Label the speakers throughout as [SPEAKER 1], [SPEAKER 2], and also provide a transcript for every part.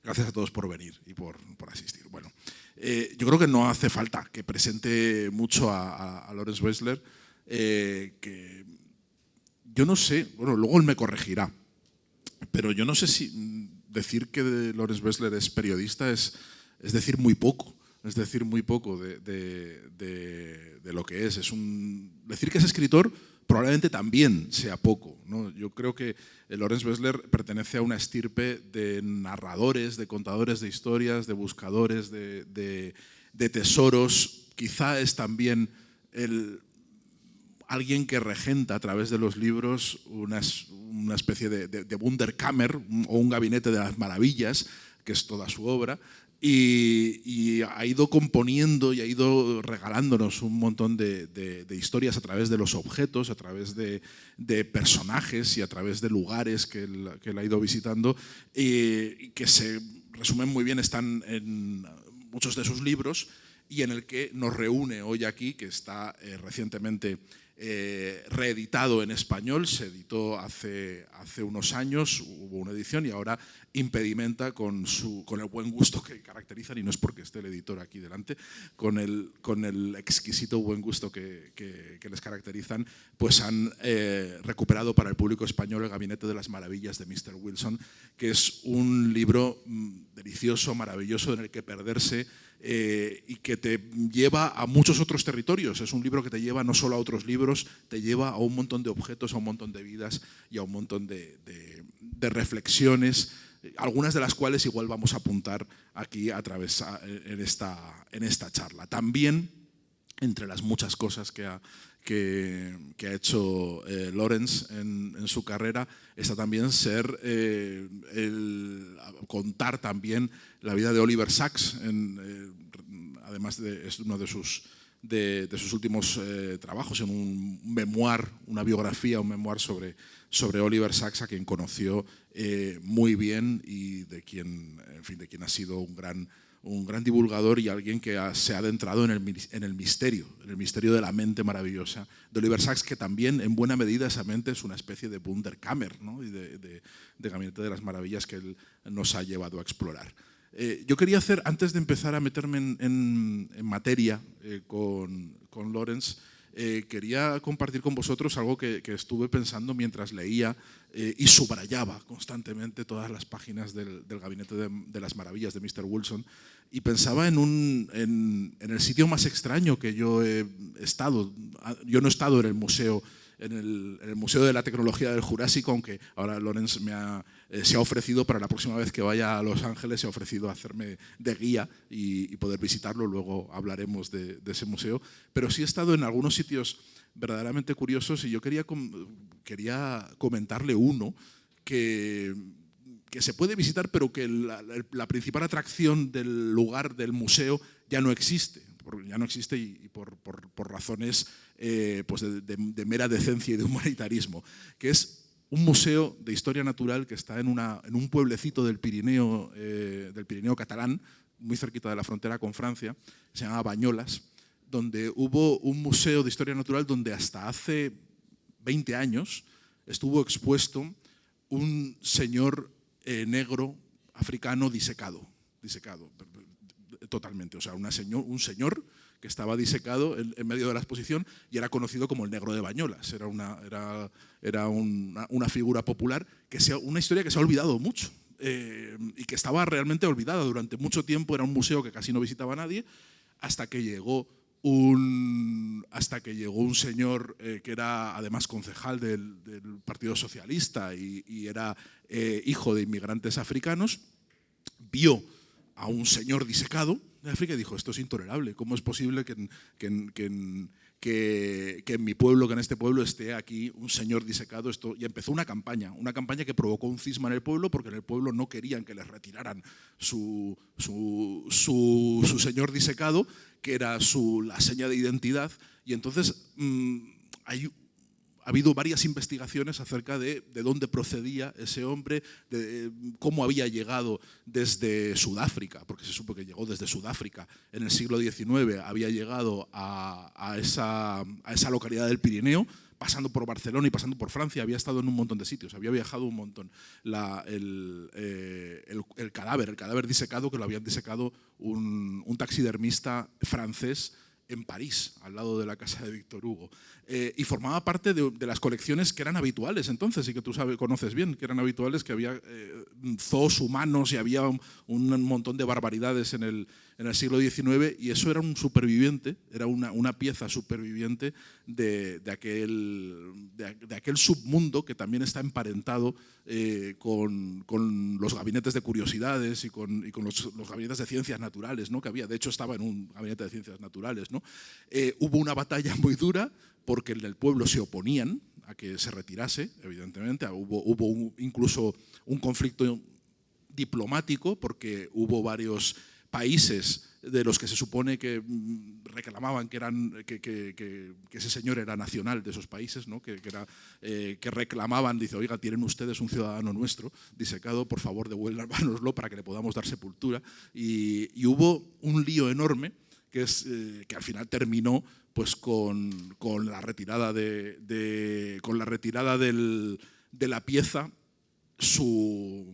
[SPEAKER 1] Gracias a todos por venir y por asistir. Bueno, yo creo que no hace falta que presente mucho a Lawrence Weschler, que yo no sé, bueno, luego él me corregirá, pero yo no sé si decir que Lawrence Weschler es periodista es decir muy poco. Es decir, muy poco de lo que es. Decir que es escritor probablemente también sea poco, ¿no? Yo creo que Lawrence Weschler pertenece a una estirpe de narradores, de contadores de historias, de buscadores de tesoros. Quizá es también alguien que regenta a través de los libros una especie de Wunderkammer o un gabinete de las maravillas, que es toda su obra. Y ha ido componiendo y ha ido regalándonos un montón de historias a través de los objetos, a través de personajes y a través de lugares que él ha ido visitando, y que se resumen muy bien, están en muchos de sus libros, y en el que nos reúne hoy aquí, que está recientemente reeditado en español. Se editó hace unos años, hubo una edición, y ahora Impedimenta, con el buen gusto que caracterizan, y no es porque esté el editor aquí delante, con el exquisito buen gusto que les caracterizan, pues han recuperado para el público español El Gabinete de las Maravillas de Mr. Wilson, que es un libro delicioso, maravilloso, en el que perderse, y que te lleva a muchos otros territorios. Es un libro que te lleva no solo a otros libros, te lleva a un montón de objetos, a un montón de vidas y a un montón de reflexiones, algunas de las cuales igual vamos a apuntar aquí en esta charla. También, entre las muchas cosas que ha hecho Lawrence en su carrera, está también contar también la vida de Oliver Sacks. Además, es uno de sus últimos trabajos, en un memoir, una biografía, un memoir sobre Oliver Sacks, a quien conoció muy bien, y de quien ha sido un gran divulgador y alguien que se ha adentrado en el misterio de la mente maravillosa de Oliver Sacks, que también en buena medida esa mente es una especie de Wunderkammer, ¿no? Y de Gabinete de las Maravillas que él nos ha llevado a explorar. Yo quería hacer, antes de empezar a meterme en materia con Lawrence, quería compartir con vosotros algo que estuve pensando mientras leía y subrayaba constantemente todas las páginas del Gabinete de las Maravillas de Mr. Wilson, y pensaba en el sitio más extraño que yo he estado. Yo no he estado en el museo, en el Museo de la Tecnología del Jurásico, aunque ahora Lawrence se ha ofrecido, para la próxima vez que vaya a Los Ángeles, se ha ofrecido a hacerme de guía y poder visitarlo. Luego hablaremos de ese museo. Pero sí he estado en algunos sitios verdaderamente curiosos, y yo quería comentarle uno que se puede visitar, pero que la principal atracción del lugar, del museo, ya no existe. Y por razones pues de mera decencia y de humanitarismo, que es un museo de historia natural que está en un pueblecito del Pirineo catalán, muy cerquita de la frontera con Francia, se llama Banyolas, donde hubo un museo de historia natural donde hasta hace 20 años estuvo expuesto un señor negro africano disecado totalmente. O sea, un señor que estaba disecado en medio de la exposición, y era conocido como el negro de Banyolas. Era una figura popular, una historia que se ha olvidado mucho, y que estaba realmente olvidada durante mucho tiempo. Era un museo que casi no visitaba nadie, hasta que llegó un señor que era además concejal del Partido Socialista y era hijo de inmigrantes africanos. Vio a un señor disecado de África y dijo: esto es intolerable, ¿cómo es posible que en mi pueblo, que en este pueblo esté aquí un señor disecado? Y empezó una campaña que provocó un cisma en el pueblo, porque en el pueblo no querían que les retiraran su señor disecado, que era la seña de identidad. Y entonces ha habido varias investigaciones acerca de dónde procedía ese hombre, de cómo había llegado desde Sudáfrica, porque se supo que llegó desde Sudáfrica en el siglo XIX, había llegado a esa localidad del Pirineo, pasando por Barcelona y pasando por Francia. Había estado en un montón de sitios, había viajado un montón. El el cadáver disecado, que lo habían disecado un taxidermista francés en París, al lado de la casa de Víctor Hugo. Y formaba parte de las colecciones que eran habituales entonces, y que tú conoces bien, que eran habituales, que había zoos humanos y había un montón de barbaridades en el siglo XIX, y eso era un superviviente, era una pieza superviviente de aquel submundo que también está emparentado con los gabinetes de curiosidades y con los gabinetes de ciencias naturales, ¿no? Que había. De hecho, estaba en un gabinete de ciencias naturales, ¿no? Hubo una batalla muy dura porque en el pueblo se oponían a que se retirase, evidentemente. Hubo incluso un conflicto diplomático porque hubo varios países de los que se supone que reclamaban que ese señor era nacional de esos países, ¿no? que reclamaban, dice, oiga, tienen ustedes un ciudadano nuestro disecado, por favor devuélvanoslo para que le podamos dar sepultura. Y hubo un lío enorme que al final terminó pues con la retirada de la pieza, su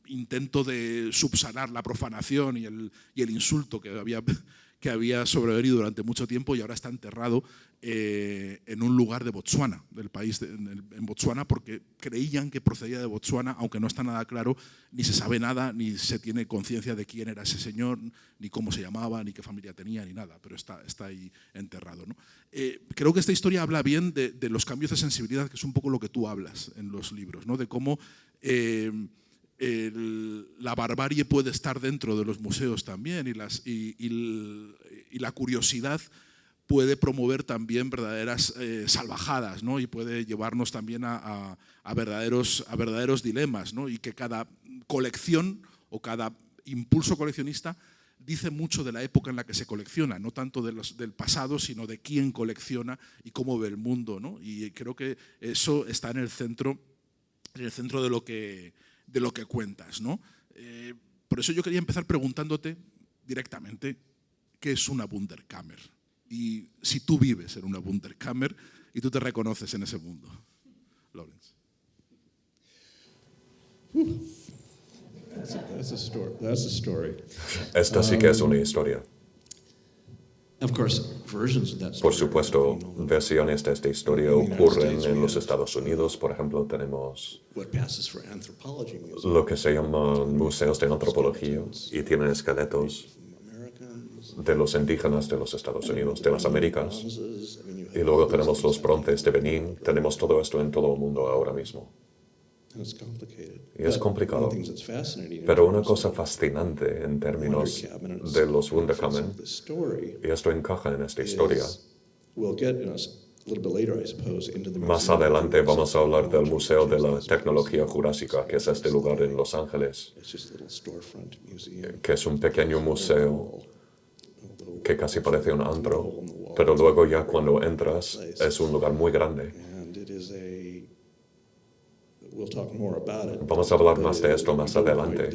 [SPEAKER 1] intento de subsanar la profanación y el insulto que había sobrevenido durante mucho tiempo, y ahora está enterrado en un lugar de Botsuana, del país, en Botsuana, porque creían que procedía de Botsuana, aunque no está nada claro, ni se sabe nada, ni se tiene conciencia de quién era ese señor, ni cómo se llamaba, ni qué familia tenía, ni nada, pero está ahí enterrado, ¿no? Creo que esta historia habla bien de los cambios de sensibilidad, que es un poco lo que tú hablas en los libros, ¿no? De cómo la barbarie puede estar dentro de los museos también, y la curiosidad puede promover también verdaderas salvajadas, ¿no? Y puede llevarnos también a verdaderos dilemas, ¿no? Y que cada colección o cada impulso coleccionista dice mucho de la época en la que se colecciona, no tanto del pasado, sino de quién colecciona y cómo ve el mundo, ¿no? Y creo que eso está en el centro de lo que cuentas, ¿no? Por eso yo quería empezar preguntándote directamente qué es una Wunderkammer, y si tú vives en una Wunderkammer y tú te reconoces en ese mundo. Lawrence.
[SPEAKER 2] That's a story.
[SPEAKER 3] Esta sí que es una historia.
[SPEAKER 2] Of course, versions of that story.
[SPEAKER 3] Por supuesto, versiones de esta historia ocurren en los Estados Unidos. Por ejemplo, tenemos
[SPEAKER 2] What passes for anthropology museums.
[SPEAKER 3] lo que se llaman museos de antropología, y tienen esqueletos de los indígenas de los Estados Unidos, de las Américas. Y luego tenemos los bronces de Benín. Tenemos todo esto en todo el mundo ahora mismo. Y es complicado. Pero una cosa fascinante en términos de los Wunderkammer, y esto encaja en esta historia. Más adelante vamos a hablar del Museo de la Tecnología Jurásica, que es este lugar en Los Ángeles, que es un pequeño museo que casi parece un antro, pero luego ya cuando entras es un lugar muy grande. Vamos a hablar más de esto más adelante,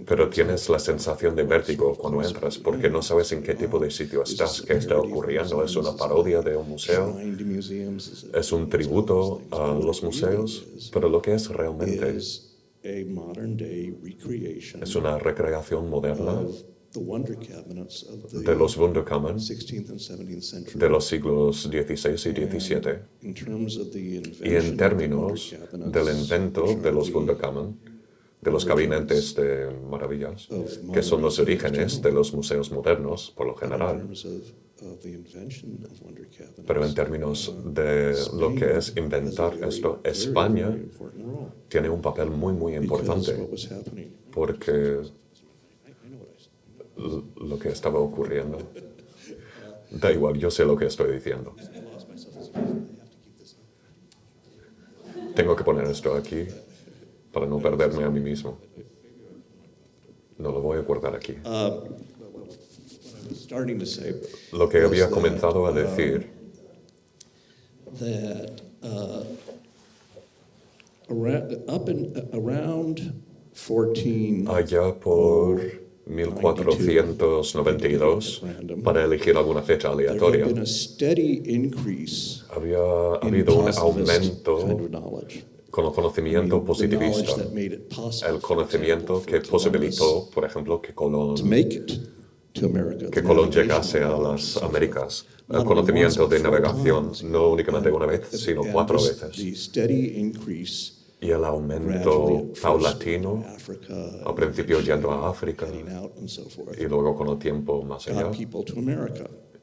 [SPEAKER 3] pero tienes la sensación de vértigo cuando entras, porque no sabes en qué tipo de sitio estás, qué está ocurriendo. ¿Es una parodia de un museo? ¿Es un tributo a los museos? Pero lo que es realmente es una recreación moderna de los Wunderkammer de los siglos XVI y XVII. Y en términos del invento de los Wunderkammer, de los gabinetes de maravillas, que son los orígenes de los museos modernos, por lo general. Pero en términos de lo que es inventar esto, España tiene un papel muy, muy importante, porque lo que estaba ocurriendo. Da igual, yo sé lo que estoy diciendo. Tengo que poner esto aquí para no perderme a mí mismo. No lo voy a guardar aquí. Lo que había comenzado a decir allá por 1492, para elegir alguna fecha aleatoria, había habido un aumento con el conocimiento positivista, el conocimiento que posibilitó, por ejemplo, que Colón llegase a las Américas. El conocimiento de navegación, no únicamente una vez, sino 4 veces. Y el aumento paulatino, al principio yendo a África, y luego con el tiempo más allá.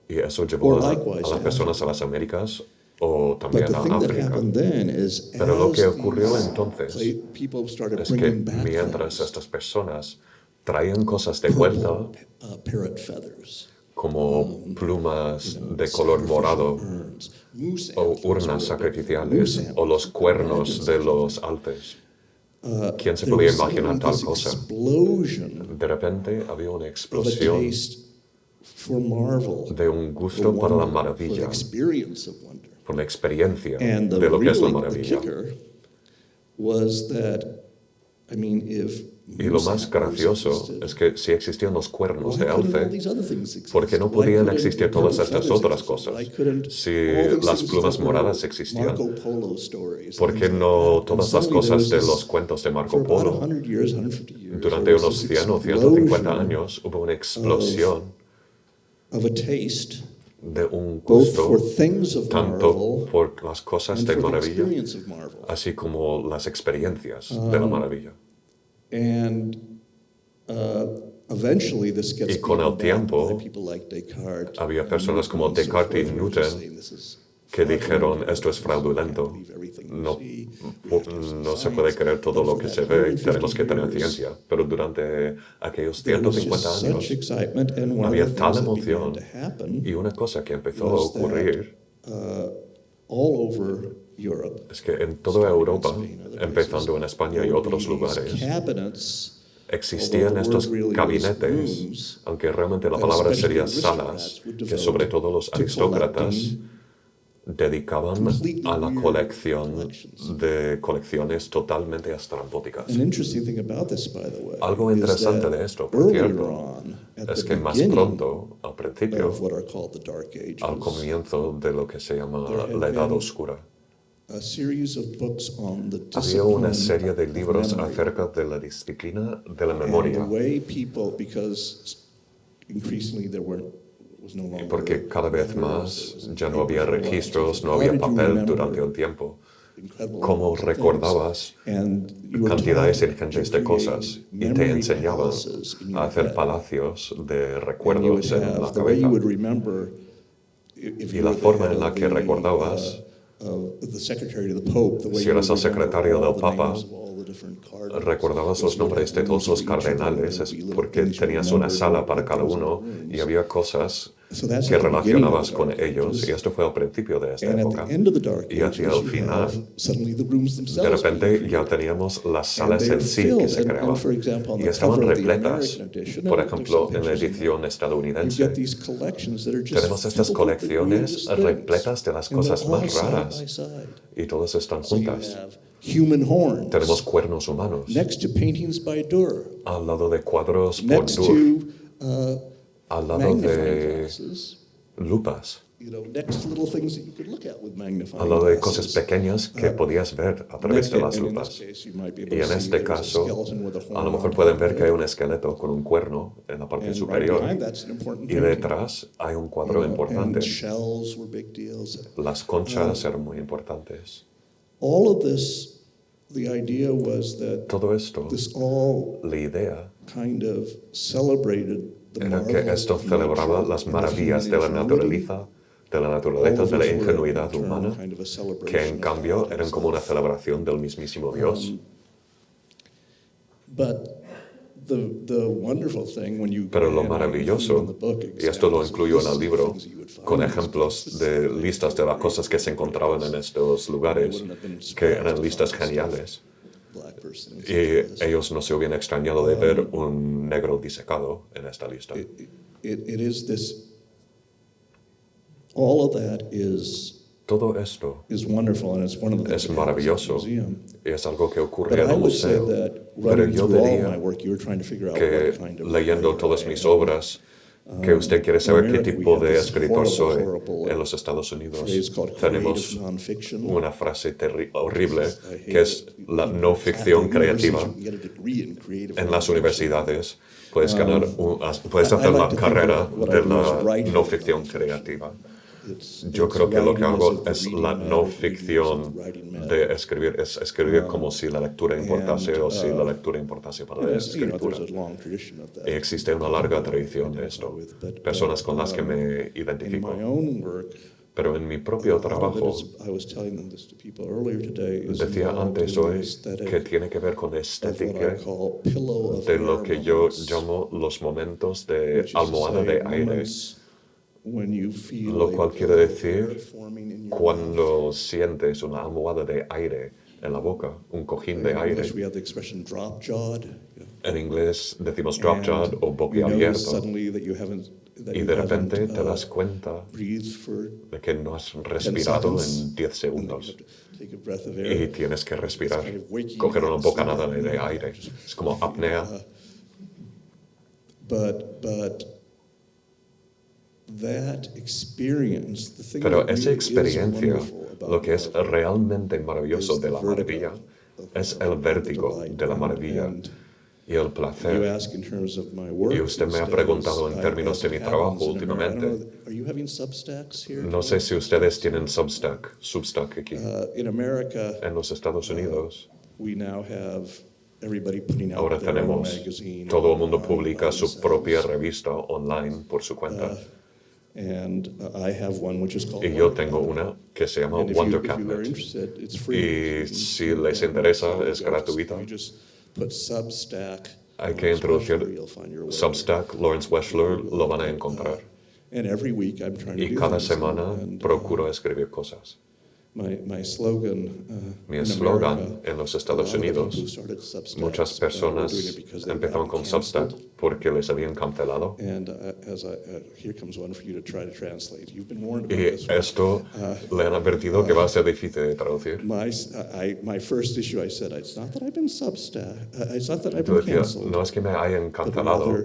[SPEAKER 3] Y eso llevó a las personas a las Américas o también a África. Pero lo que ocurrió entonces es que mientras estas personas traían cosas de vuelta, como plumas de color morado, o urnas sacrificiales, o los cuernos de los alces, ¿quién se podía imaginar tal cosa? De repente había una explosión de un gusto para la maravilla, por la experiencia de lo que es la maravilla. Y lo más gracioso es que si existían los cuernos de alce, ¿por qué no podían existir todas estas otras cosas? Si las plumas moradas existían, ¿por qué no todas las cosas de los cuentos de Marco Polo? Durante unos 100 o 150 años hubo una explosión de un gusto tanto por las cosas de maravilla, así como las experiencias de la maravilla. Y con el tiempo, había personas como Descartes y Newton que dijeron, esto es fraudulento, no se puede creer todo lo que se ve, tenemos que tener ciencia. Pero durante aquellos 150 años había tal emoción, y una cosa que empezó a ocurrir es que en toda Europa, empezando en España y otros lugares, existían estos gabinetes, aunque realmente la palabra sería salas, que sobre todo los aristócratas dedicaban a la colección de colecciones totalmente estrambóticas. Algo interesante de esto, por cierto, es que más pronto, al principio, al comienzo de lo que se llama la Edad Oscura, había una serie de libros acerca de la disciplina de la memoria. Porque cada vez más ya no había registros, no había papel durante un tiempo. Cómo recordabas cantidades ingentes de cosas y te enseñaban a hacer palacios de recuerdos en la cabeza. Y la forma en la que recordabas, si eras el secretario del Papa, recordabas los nombres de todos los cardenales, es porque tenías una sala para cada uno y había cosas que relacionabas con ellos, y esto fue al principio de esta época. Y hacia el final, de repente ya teníamos las salas en sí que se creaban, y estaban repletas. Por ejemplo, en la edición estadounidense, tenemos estas colecciones repletas de las cosas más raras, y todas están juntas. Tenemos cuernos humanos, al lado de cuadros por Dur, al lado de lupas, al lado de cosas pequeñas que podías ver a través de las lupas. Y en este caso, a lo mejor pueden ver que hay un esqueleto con un cuerno en la parte superior, y detrás hay un cuadro importante. Las conchas eran muy importantes. Todo esto, la idea era que esto celebraba las maravillas de la naturaleza, de la ingenuidad humana, que en cambio eran como una celebración del mismísimo Dios. Pero lo maravilloso, y esto lo incluyo en el libro, con ejemplos de listas de las cosas que se encontraban en estos lugares, que eran listas geniales, y ellos no se hubieran extrañado de ver un negro disecado en esta lista. Todo esto es maravilloso y es algo que ocurre en el museo. Pero yo diría que leyendo todas mis obras, que usted quiere saber qué tipo de escritor soy. En los Estados Unidos tenemos una frase horrible que es la no ficción creativa. En las universidades puedes hacer la carrera de la no ficción creativa. Yo creo que lo que hago es la no ficción de escribir, es escribir como si la lectura importase o si la lectura importase para la escritura. Y existe una larga tradición de esto, personas con las que me identifico. Pero en mi propio trabajo, decía antes hoy que tiene que ver con estética de lo que yo llamo los momentos de almohada de aire. Lo cual quiere decir cuando sientes una almohada de aire en la boca, un cojín de aire. En inglés decimos drop-jawed o boquiabierto. Y de repente te das cuenta de que no has respirado en 10 segundos. Y tienes que respirar, coger una bocanada de aire. Es como apnea. Pero esa experiencia, lo que es realmente maravilloso de la maravilla, es el vértigo de la maravilla y el placer. Y usted me ha preguntado en términos de mi trabajo últimamente. No sé si ustedes tienen Substack aquí. En los Estados Unidos, ahora tenemos, todo el mundo publica su propia revista online por su cuenta. Y yo tengo una que se llama Wondercabinet. Y si les interesa, es gratuita. Hay que introducir Substack, Lawrence Weschler, lo van a encontrar. Y cada semana procuro escribir cosas. Mi eslogan en los Estados Unidos, muchas personas empezaron con Substack porque les habían cancelado. Y esto le han advertido que va a ser difícil de traducir. Yo decía, no es que me hayan cancelado,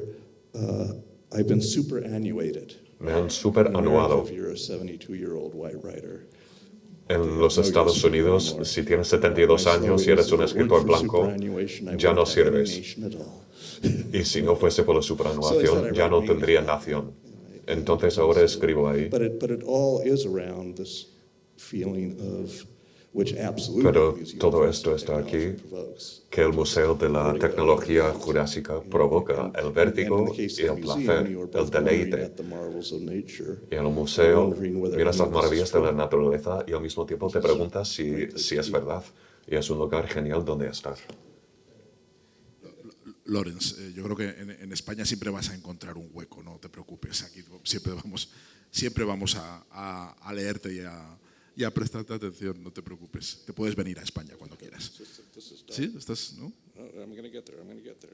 [SPEAKER 3] me han superanuado. En los Estados Unidos, si tienes 72 años y eres un escritor blanco, ya no sirves. Y si no fuese por la superanuación, ya no tendría nación. Entonces ahora escribo ahí. Pero todo esto está aquí, que el Museo de la Tecnología Jurásica provoca el vértigo y el placer, el deleite. Y en el museo miras las maravillas de la naturaleza y al mismo tiempo te preguntas si es verdad. Y es un lugar genial donde estar.
[SPEAKER 1] Lawrence, yo creo que en España siempre vas a encontrar un hueco, no te preocupes. Aquí siempre vamos a leerte y a prestarte atención, no te preocupes. Te puedes venir a España cuando quieras. ¿Sí? ¿Estás? ¿No? I'm going to get there. 1, 2, 3.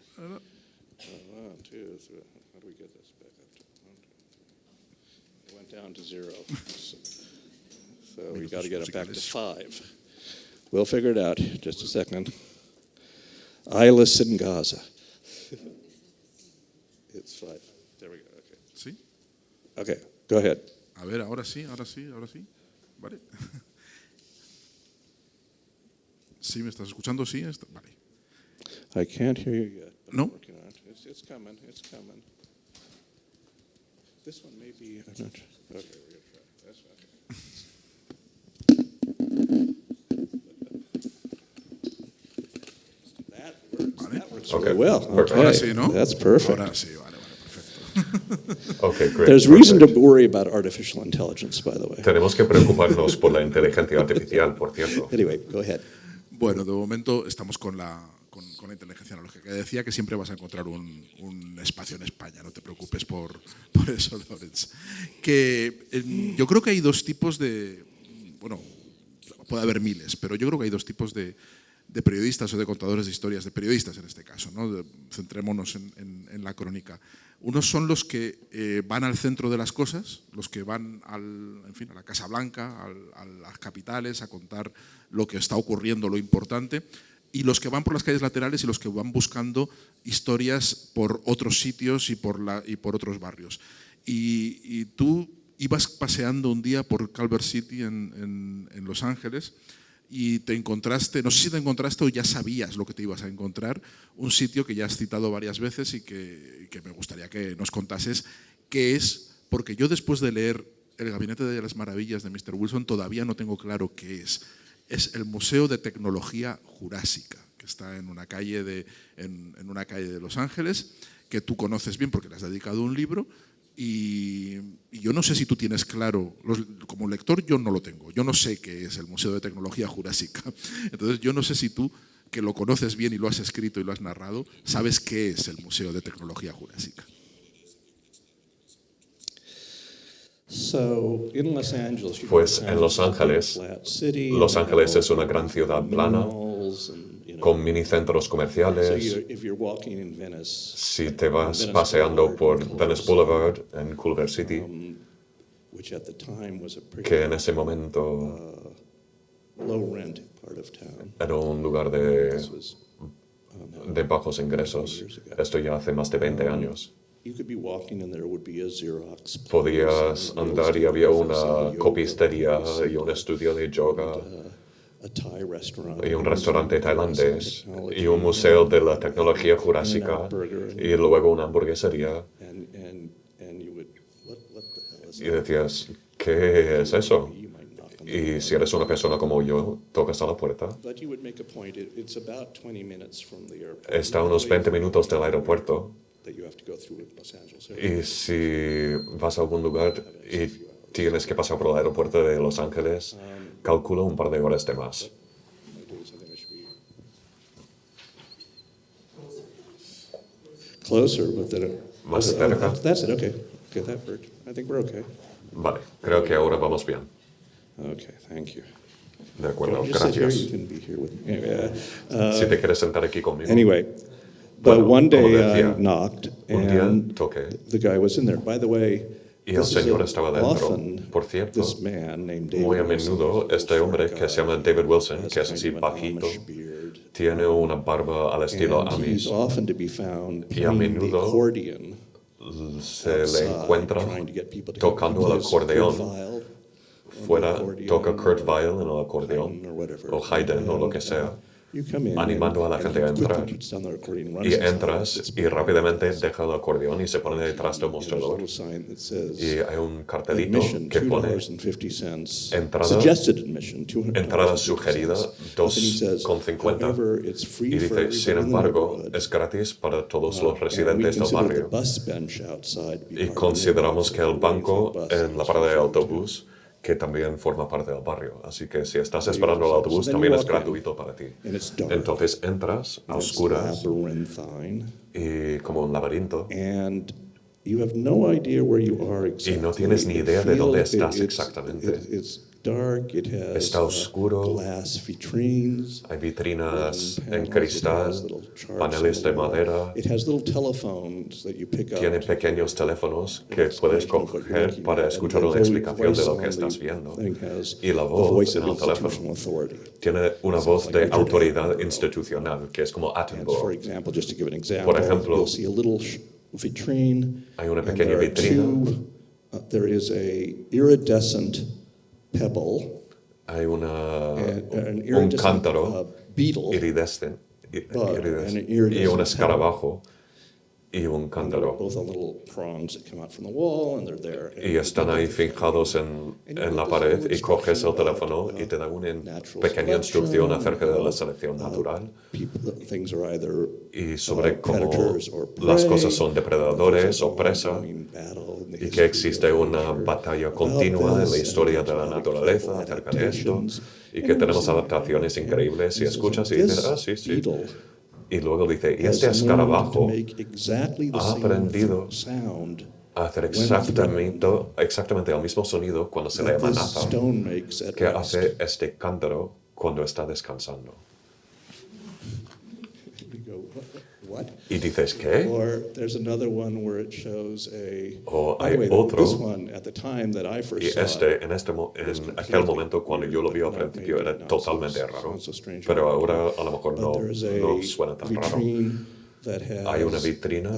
[SPEAKER 1] How do we get this back up to 1, 2? It went down to 0. So we got to get it back to 5. We'll figure it out. Just a second. Eyeless in Gaza. It's 5. There we go. Okay. ¿Sí? Okay, go ahead. A ver, ahora sí. Vale. ¿Sí me estás escuchando? Sí, vale. I can't hear you yet. No. It's coming. This one may be. I'm not sure. Okay, we're gonna try. That's okay. That works. Vale. That works really well. Okay. Ahora sí, ¿no? That's perfect. Ahora sí, vale, perfecto.
[SPEAKER 3] Okay, great.
[SPEAKER 4] There's reason to worry about artificial intelligence, by the way.
[SPEAKER 3] Tenemos que preocuparnos por la inteligencia artificial, por cierto.
[SPEAKER 4] Anyway, go ahead.
[SPEAKER 1] Bueno, de momento estamos con la inteligencia analógica. Decía que siempre vas a encontrar un espacio en España, no te preocupes por eso, Lawrence. Yo creo que hay dos tipos de... Bueno, puede haber miles, pero yo creo que hay dos tipos de periodistas o de contadores de historias, de periodistas en este caso, ¿no? Centrémonos en la crónica. Unos son los que van al centro de las cosas, los que van a la Casa Blanca, a las capitales, a contar lo que está ocurriendo, lo importante, y los que van por las calles laterales y los que van buscando historias por otros sitios y por otros barrios. y tú ibas paseando un día por Culver City en Los Ángeles y te encontraste, no sé si te encontraste o ya sabías lo que te ibas a encontrar, un sitio que ya has citado varias veces y que me gustaría que nos contases qué es, porque yo después de leer El Gabinete de las Maravillas de Mr. Wilson todavía no tengo claro qué es. Es el Museo de Tecnología Jurásica, que está en una calle de Los Ángeles, que tú conoces bien porque le has dedicado un libro. Y yo no sé si tú tienes claro, como lector yo no lo tengo, yo no sé qué es el Museo de Tecnología Jurásica. Entonces yo no sé si tú, que lo conoces bien y lo has escrito y lo has narrado, sabes qué es el Museo de Tecnología Jurásica.
[SPEAKER 3] Pues en Los Ángeles es una gran ciudad plana, con minicentros comerciales. Si te vas paseando por Venice Boulevard en Culver City, que en ese momento era un lugar de bajos ingresos, esto ya hace más de 20 años. Podías andar y había una copistería y un estudio de yoga y un restaurante tailandés y un museo de la tecnología jurásica y luego una hamburguesería. Y decías, ¿qué es eso? Y si eres una persona como yo, tocas a la puerta. Está a unos 20 minutos del aeropuerto. Y si vas a algún lugar y tienes que pasar por el aeropuerto de Los Ángeles, calculo un par de horas de más. Más cerca. Vale, creo que ahora vamos bien. De acuerdo, gracias. Si te quieres sentar aquí conmigo.
[SPEAKER 4] But one day
[SPEAKER 3] como decía,
[SPEAKER 4] I knocked
[SPEAKER 3] un día
[SPEAKER 4] and
[SPEAKER 3] toqué
[SPEAKER 4] the guy was in there. By the way,
[SPEAKER 3] y el señor estaba dentro.
[SPEAKER 4] often
[SPEAKER 3] Por cierto,
[SPEAKER 4] this man named
[SPEAKER 3] muy a
[SPEAKER 4] David Wilson,
[SPEAKER 3] menudo este hombre que se llama David Wilson, que es así bajito, tiene una barba al estilo
[SPEAKER 4] and he's
[SPEAKER 3] Amish
[SPEAKER 4] often to be found
[SPEAKER 3] y a
[SPEAKER 4] playing the
[SPEAKER 3] menudo
[SPEAKER 4] accordion
[SPEAKER 3] se le
[SPEAKER 4] outside,
[SPEAKER 3] encuentra
[SPEAKER 4] trying to get people to
[SPEAKER 3] tocando
[SPEAKER 4] come.
[SPEAKER 3] el
[SPEAKER 4] He plays Kurt
[SPEAKER 3] acordeón.
[SPEAKER 4] Weill on
[SPEAKER 3] Fuera
[SPEAKER 4] the accordion,
[SPEAKER 3] toca Kurt Weill en el acordeón
[SPEAKER 4] Haydn or whatever.
[SPEAKER 3] o Haydn o lo que sea,
[SPEAKER 4] You come in
[SPEAKER 3] animando a la
[SPEAKER 4] and
[SPEAKER 3] gente a
[SPEAKER 4] he quickly
[SPEAKER 3] entrar.
[SPEAKER 4] puts down the accordion and runs
[SPEAKER 3] Y
[SPEAKER 4] inside,
[SPEAKER 3] entras
[SPEAKER 4] sits
[SPEAKER 3] y
[SPEAKER 4] behind
[SPEAKER 3] rápidamente
[SPEAKER 4] us.
[SPEAKER 3] deja el acordeón y se pone detrás del
[SPEAKER 4] There's a
[SPEAKER 3] mostrador.
[SPEAKER 4] little sign that says,
[SPEAKER 3] Y hay un cartelito
[SPEAKER 4] admission,
[SPEAKER 3] que pone
[SPEAKER 4] $2.50.
[SPEAKER 3] entrada,
[SPEAKER 4] Suggested admission, $2.50.
[SPEAKER 3] entrada sugerida
[SPEAKER 4] But then he says,
[SPEAKER 3] 2,50.
[SPEAKER 4] however, it's free
[SPEAKER 3] Y
[SPEAKER 4] for
[SPEAKER 3] dice, sin
[SPEAKER 4] everybody in the
[SPEAKER 3] embargo,
[SPEAKER 4] neighborhood.
[SPEAKER 3] es gratis para todos los
[SPEAKER 4] And we
[SPEAKER 3] residentes del
[SPEAKER 4] consider the
[SPEAKER 3] barrio.
[SPEAKER 4] bus bench outside to be
[SPEAKER 3] Y
[SPEAKER 4] part of the
[SPEAKER 3] consideramos
[SPEAKER 4] neighborhood,
[SPEAKER 3] que
[SPEAKER 4] so
[SPEAKER 3] el
[SPEAKER 4] if you're waiting for
[SPEAKER 3] banco
[SPEAKER 4] the bus,
[SPEAKER 3] en la
[SPEAKER 4] it's
[SPEAKER 3] parada de
[SPEAKER 4] free too.
[SPEAKER 3] autobús, que también forma parte del barrio. Así que si estás
[SPEAKER 4] So
[SPEAKER 3] esperando el autobús,
[SPEAKER 4] then
[SPEAKER 3] también
[SPEAKER 4] you
[SPEAKER 3] es
[SPEAKER 4] walk in,
[SPEAKER 3] gratuito para ti.
[SPEAKER 4] and it's dark,
[SPEAKER 3] Entonces entras a
[SPEAKER 4] and it's
[SPEAKER 3] oscuras
[SPEAKER 4] labyrinthine,
[SPEAKER 3] y como un laberinto
[SPEAKER 4] and you have no idea where you are
[SPEAKER 3] y
[SPEAKER 4] exactly.
[SPEAKER 3] no tienes ni
[SPEAKER 4] It
[SPEAKER 3] idea de dónde
[SPEAKER 4] feels-
[SPEAKER 3] estás
[SPEAKER 4] it's-
[SPEAKER 3] exactamente.
[SPEAKER 4] It's dark, it has
[SPEAKER 3] Está oscuro,
[SPEAKER 4] glass vitrines,
[SPEAKER 3] hay vitrinas
[SPEAKER 4] wooden
[SPEAKER 3] en
[SPEAKER 4] panels, it has
[SPEAKER 3] cristal,
[SPEAKER 4] little charts
[SPEAKER 3] paneles
[SPEAKER 4] on
[SPEAKER 3] de
[SPEAKER 4] the wall.
[SPEAKER 3] madera,
[SPEAKER 4] It has little telephones that you pick up.
[SPEAKER 3] tiene pequeños teléfonos que puedes coger para escuchar una explicación de lo que estás viendo. Y la voz en el teléfono tiene una voz de autoridad institucional, que es como Attenborough.
[SPEAKER 4] For example, just to give an example,
[SPEAKER 3] Por ejemplo,
[SPEAKER 4] you'll see a little vitrine.
[SPEAKER 3] hay una
[SPEAKER 4] and
[SPEAKER 3] pequeña
[SPEAKER 4] there are
[SPEAKER 3] vitrina.
[SPEAKER 4] there is a iridescent pebble,
[SPEAKER 3] Hay
[SPEAKER 4] an
[SPEAKER 3] un
[SPEAKER 4] iridescent
[SPEAKER 3] cántaro
[SPEAKER 4] beetle,
[SPEAKER 3] iridescente
[SPEAKER 4] bug, and an
[SPEAKER 3] y un
[SPEAKER 4] iridescent
[SPEAKER 3] escarabajo y un
[SPEAKER 4] and they're
[SPEAKER 3] cántaro.
[SPEAKER 4] both on little prongs that come out from the wall, and they're there.
[SPEAKER 3] Y están ahí fijados en la pared y coges el teléfono y te da una pequeña instrucción acerca de la selección natural
[SPEAKER 4] Things are either
[SPEAKER 3] y sobre cómo
[SPEAKER 4] predators or
[SPEAKER 3] las
[SPEAKER 4] prey,
[SPEAKER 3] cosas son depredadores o presa
[SPEAKER 4] ongoing battle in the
[SPEAKER 3] y que
[SPEAKER 4] history
[SPEAKER 3] existe
[SPEAKER 4] of
[SPEAKER 3] una
[SPEAKER 4] nature
[SPEAKER 3] batalla continua en la historia de la naturaleza acerca de esto y que tenemos adaptaciones increíbles y escuchas y dices, ah, sí, sí. Y luego dice, y este escarabajo ha aprendido a hacer exactamente el mismo sonido cuando se le amenaza que hace este cántaro cuando está descansando. Y dices, ¿qué? O hay otro, y en aquel momento cuando yo lo vi al principio era totalmente raro, pero ahora a lo mejor no suena tan raro. Hay una vitrina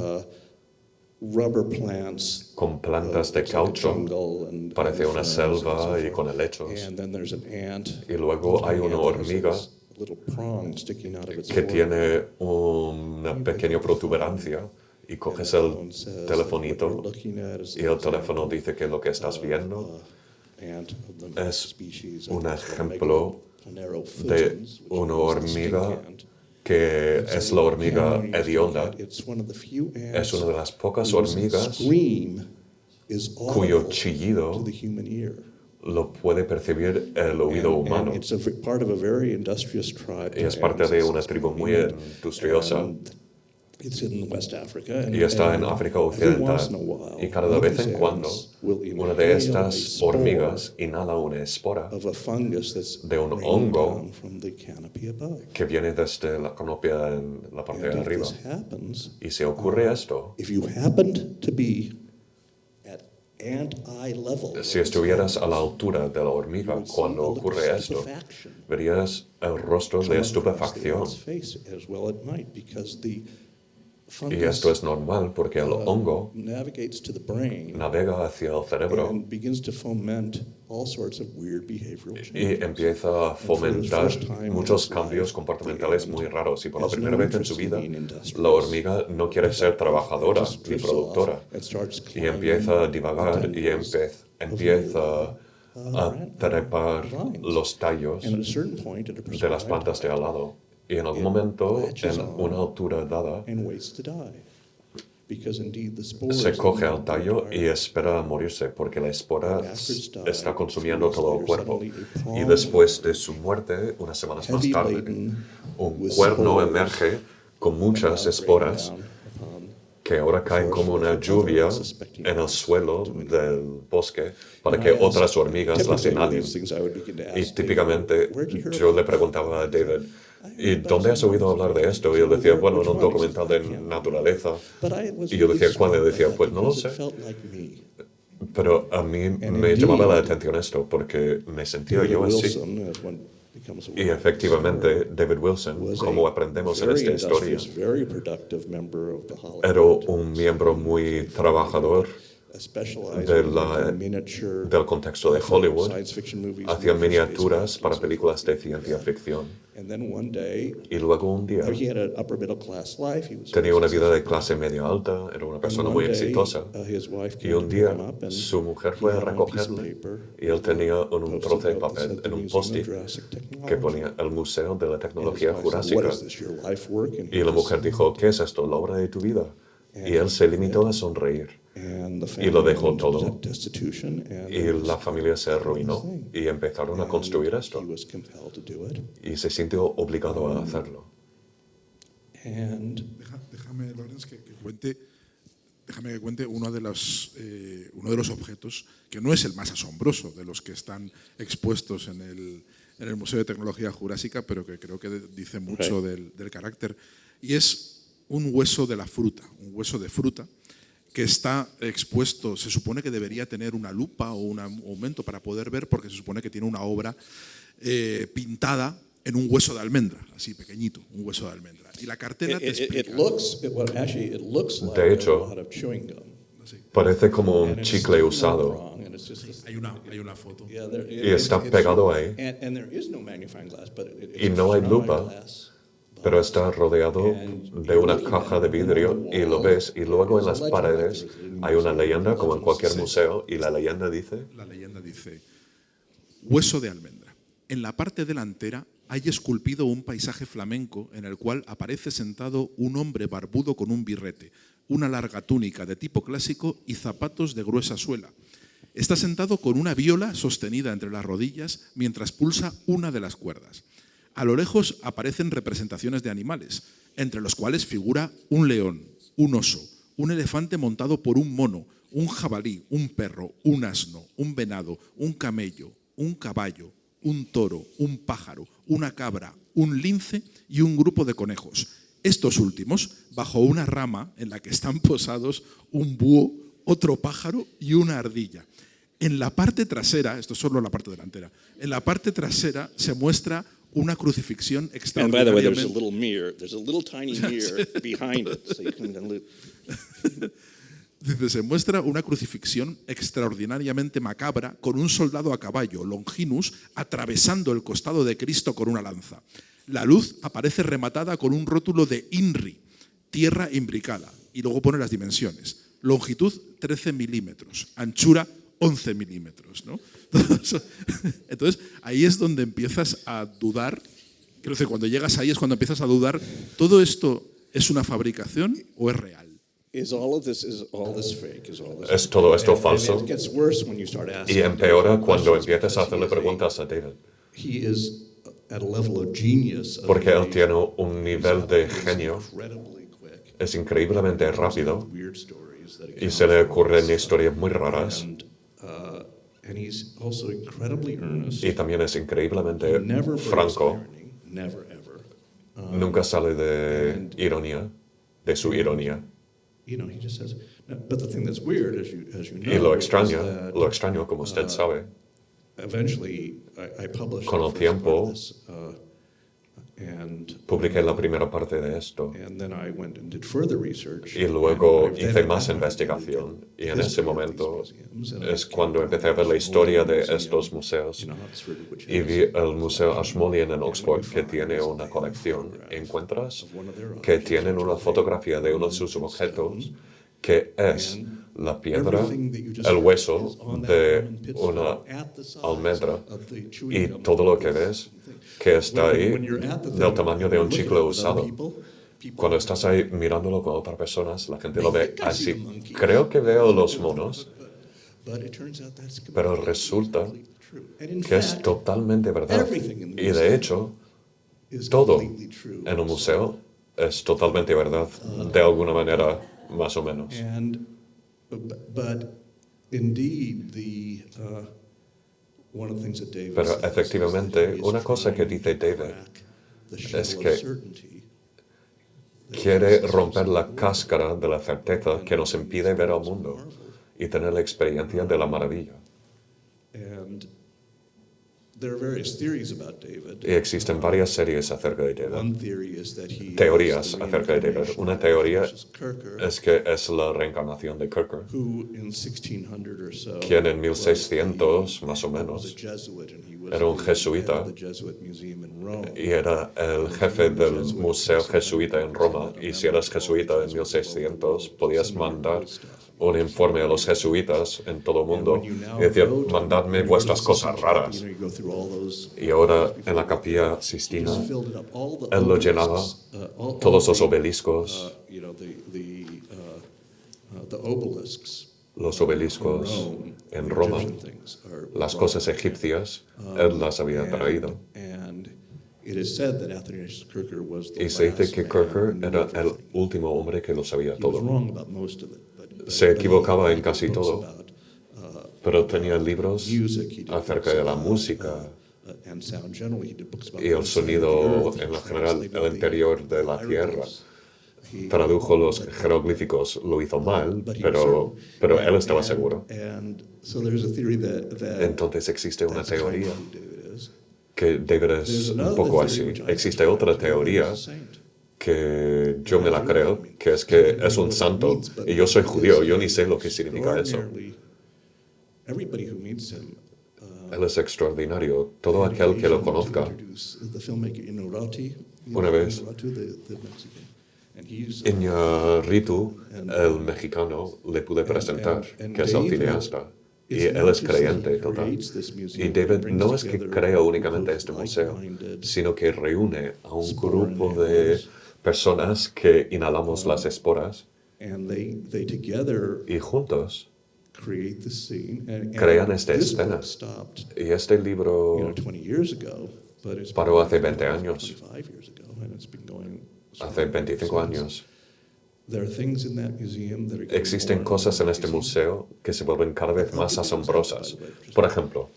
[SPEAKER 4] rubber plants,
[SPEAKER 3] con plantas de
[SPEAKER 4] looks like a
[SPEAKER 3] caucho,
[SPEAKER 4] jungle and
[SPEAKER 3] parece una
[SPEAKER 4] ferns and so
[SPEAKER 3] selva y
[SPEAKER 4] forth.
[SPEAKER 3] con helechos.
[SPEAKER 4] And then there's an ant.
[SPEAKER 3] Y luego hay una hormiga
[SPEAKER 4] A little prong sticking out of its
[SPEAKER 3] que
[SPEAKER 4] forehead.
[SPEAKER 3] tiene una pequeña protuberancia y coges el telefonito y el teléfono dice que lo que estás viendo es un ejemplo de una hormiga que es la hormiga hedionda. Es una de las pocas hormigas cuyo chillido lo puede percibir el oído humano. Y es parte de una tribu muy industriosa. Y está en África Occidental. Y cada vez en cuando, una de estas hormigas inhala una espora de un hongo que viene desde la canopia en la parte de arriba. Y si ocurre esto, si estuvieras a la altura de la hormiga cuando ocurre esto, verías el rostro de estupefacción. Y esto es normal porque el hongo navega hacia el cerebro y empieza a fomentar muchos cambios comportamentales muy raros. Y por la primera vez en su vida, la hormiga no quiere ser trabajadora ni productora. Y empieza a divagar y empieza a trepar los tallos de las plantas de al lado. Y en algún momento, en una altura dada, se coge al tallo y espera a morirse porque la espora está consumiendo todo el cuerpo. Y después de su muerte, unas semanas más tarde, un cuerno emerge con muchas esporas que ahora caen como una lluvia en el suelo del bosque para que otras hormigas las inhalen. Y típicamente yo le preguntaba a David, ¿y dónde has oído hablar de esto? Y él decía, bueno, en un documental de naturaleza. Y yo decía, ¿cuál? Y él decía, pues no lo sé. Pero a mí me llamaba la atención esto, porque me sentía yo así. Y efectivamente, David Wilson, como aprendemos en esta historia, era un miembro muy trabajador del contexto de Hollywood, hacía miniaturas para películas de ciencia ficción. Y luego un día tenía una vida de clase media alta, era una persona muy exitosa. Y un día su mujer fue a recogerle y él tenía un trozo de papel en un post-it que ponía el Museo de la Tecnología Jurásica. Y la mujer dijo, ¿qué es esto? ¿La obra de tu vida? Y él se limitó a sonreír. Y lo dejó todo. Y la familia se arruinó y empezaron a construir esto. Y se sintió obligado a hacerlo.
[SPEAKER 1] Déjame, Lawrence, que cuente uno de los objetos que no es el más asombroso de los que están expuestos en el Museo de Tecnología Jurásica, pero que creo que dice mucho del carácter. Y es un hueso de la fruta, un hueso de fruta, que está expuesto, se supone que debería tener una lupa o un aumento para poder ver, porque se supone que tiene una obra pintada en un hueso de almendra, así pequeñito, un hueso de almendra. Y la cartela te explica.
[SPEAKER 3] De hecho, parece como un chicle usado.
[SPEAKER 1] Hay una foto.
[SPEAKER 3] Y está pegado ahí. Y no hay lupa, pero está rodeado de una caja de vidrio y lo ves. Y luego en las paredes hay una leyenda, como en cualquier museo, y la leyenda dice...
[SPEAKER 1] La leyenda dice, hueso de almendra. En la parte delantera hay esculpido un paisaje flamenco en el cual aparece sentado un hombre barbudo con un birrete, una larga túnica de tipo clásico y zapatos de gruesa suela. Está sentado con una viola sostenida entre las rodillas mientras pulsa una de las cuerdas. A lo lejos aparecen representaciones de animales, entre los cuales figura un león, un oso, un elefante montado por un mono, un jabalí, un perro, un asno, un venado, un camello, un caballo, un toro, un pájaro, una cabra, un lince y un grupo de conejos. Estos últimos bajo una rama en la que están posados un búho, otro pájaro y una ardilla. En la parte trasera, esto es solo la parte delantera, en la parte trasera se muestra una crucifixión extraordinaria.
[SPEAKER 4] And by the way, there's a little tiny mirror behind it, so you can look.
[SPEAKER 1] Dice, se muestra una crucifixión extraordinariamente macabra con un soldado a caballo, Longinus, atravesando el costado de Cristo con una lanza. La luz aparece rematada con un rótulo de INRI, tierra imbricada, y luego pone las dimensiones. Longitud 13 milímetros, anchura 11 milímetros, ¿no? Entonces, ahí es donde empiezas a dudar. Quiero decir, cuando llegas ahí es cuando empiezas a dudar, ¿todo esto es una fabricación o es real?
[SPEAKER 3] ¿Es todo esto falso? Y empeora cuando empiezas a hacerle preguntas a David. Porque él tiene un nivel de genio, es increíblemente rápido y se le ocurren historias muy raras. Y también es increíblemente franco. Nunca sale de ironía, de su ironía. Y lo extraño, como usted sabe, con el tiempo publiqué la primera parte de esto y luego hice más investigación y en ese momento es cuando empecé a ver la historia de estos museos y vi el Museo Ashmolean en Oxford que tiene una colección. Encuentras que tienen una fotografía de uno de sus objetos que es la piedra, el hueso de una almendra y todo lo que ves que está ahí del tamaño de un chicle usado. Cuando estás ahí mirándolo con otras personas, la gente lo ve así. Creo que veo los monos, pero resulta que es totalmente verdad. Y de hecho, todo en un museo es totalmente verdad, de alguna manera, más o menos. Pero efectivamente, una cosa que dice David es que quiere romper la cáscara de la certeza que nos impide ver al mundo y tener la experiencia de la maravilla. Y existen varias series acerca de David, teorías acerca de David. Una teoría es que es la reencarnación de Kirker, quien en 1600, más o menos, era un jesuita y era el jefe del museo jesuita en Roma. Y si eras jesuita en 1600, podías mandar un informe a los jesuitas en todo el mundo y decir, mandadme vuestras cosas raras. Y ahora en la Capilla Sistina, él lo llenaba, todos los obeliscos, en Roma, las cosas egipcias, él las había traído. Y se dice que Kirker era el último hombre que lo sabía todo. Se equivocaba en casi todo, pero tenía libros acerca de la música y el sonido en general, el interior de la tierra. Tradujo los jeroglíficos, lo hizo mal, pero él estaba seguro. Entonces existe una teoría que David es un poco así. Existe otra teoría que yo me la creo, que es un santo, y yo soy judío, yo ni sé lo que significa eso. Él es extraordinario. Todo aquel que lo conozca, una vez, Iñárritu, el mexicano, le pude presentar, que es el cineasta, y él es creyente total. Y David no es que crea únicamente este museo, sino que reúne a un grupo de personas que inhalamos las esporas y juntos crean esta escena. Y este libro paró hace 20 años, hace 25 años. Existen cosas en este museo que se vuelven cada vez más asombrosas. Por ejemplo,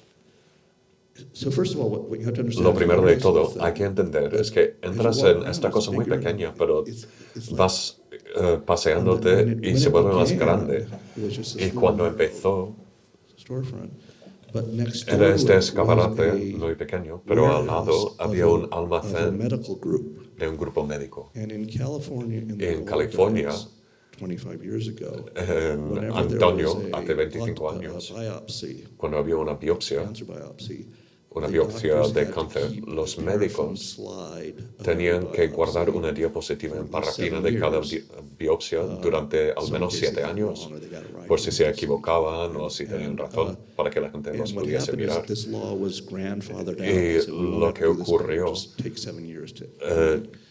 [SPEAKER 3] lo primero de todo, hay que entender, es que entras en esta cosa muy pequeña, pero vas paseándote y se vuelve más grande. Y cuando empezó, era este escaparate muy pequeño, pero al lado había un almacén de un grupo médico. Y en California,
[SPEAKER 4] 25 years ago,
[SPEAKER 3] En
[SPEAKER 4] whenever there
[SPEAKER 3] antaño,
[SPEAKER 4] was
[SPEAKER 3] hace 25
[SPEAKER 4] a
[SPEAKER 3] años,
[SPEAKER 4] biopsy,
[SPEAKER 3] cuando había una biopsia
[SPEAKER 4] cancer biopsy,
[SPEAKER 3] una
[SPEAKER 4] the
[SPEAKER 3] biopsia
[SPEAKER 4] doctors
[SPEAKER 3] de
[SPEAKER 4] had to
[SPEAKER 3] cáncer,
[SPEAKER 4] keep
[SPEAKER 3] los
[SPEAKER 4] a paraffin
[SPEAKER 3] médicos
[SPEAKER 4] slide of
[SPEAKER 3] tenían
[SPEAKER 4] every
[SPEAKER 3] que guardar
[SPEAKER 4] biopsy
[SPEAKER 3] una diapositiva
[SPEAKER 4] for
[SPEAKER 3] en
[SPEAKER 4] at least
[SPEAKER 3] parafina
[SPEAKER 4] 7
[SPEAKER 3] de cada
[SPEAKER 4] years.
[SPEAKER 3] biopsia durante al
[SPEAKER 4] So in
[SPEAKER 3] menos
[SPEAKER 4] case they
[SPEAKER 3] 7
[SPEAKER 4] got it
[SPEAKER 3] años,
[SPEAKER 4] wrong or they got it right,
[SPEAKER 3] por si
[SPEAKER 4] they
[SPEAKER 3] se
[SPEAKER 4] could see.
[SPEAKER 3] equivocaban o si tenían razón, para que la gente los
[SPEAKER 4] And what
[SPEAKER 3] pudiese
[SPEAKER 4] happened is
[SPEAKER 3] mirar.
[SPEAKER 4] that this law was grandfathered out.
[SPEAKER 3] Y
[SPEAKER 4] They said, "We won't
[SPEAKER 3] lo
[SPEAKER 4] have
[SPEAKER 3] que
[SPEAKER 4] to do this, but it'll
[SPEAKER 3] ocurrió,
[SPEAKER 4] just take 7 years to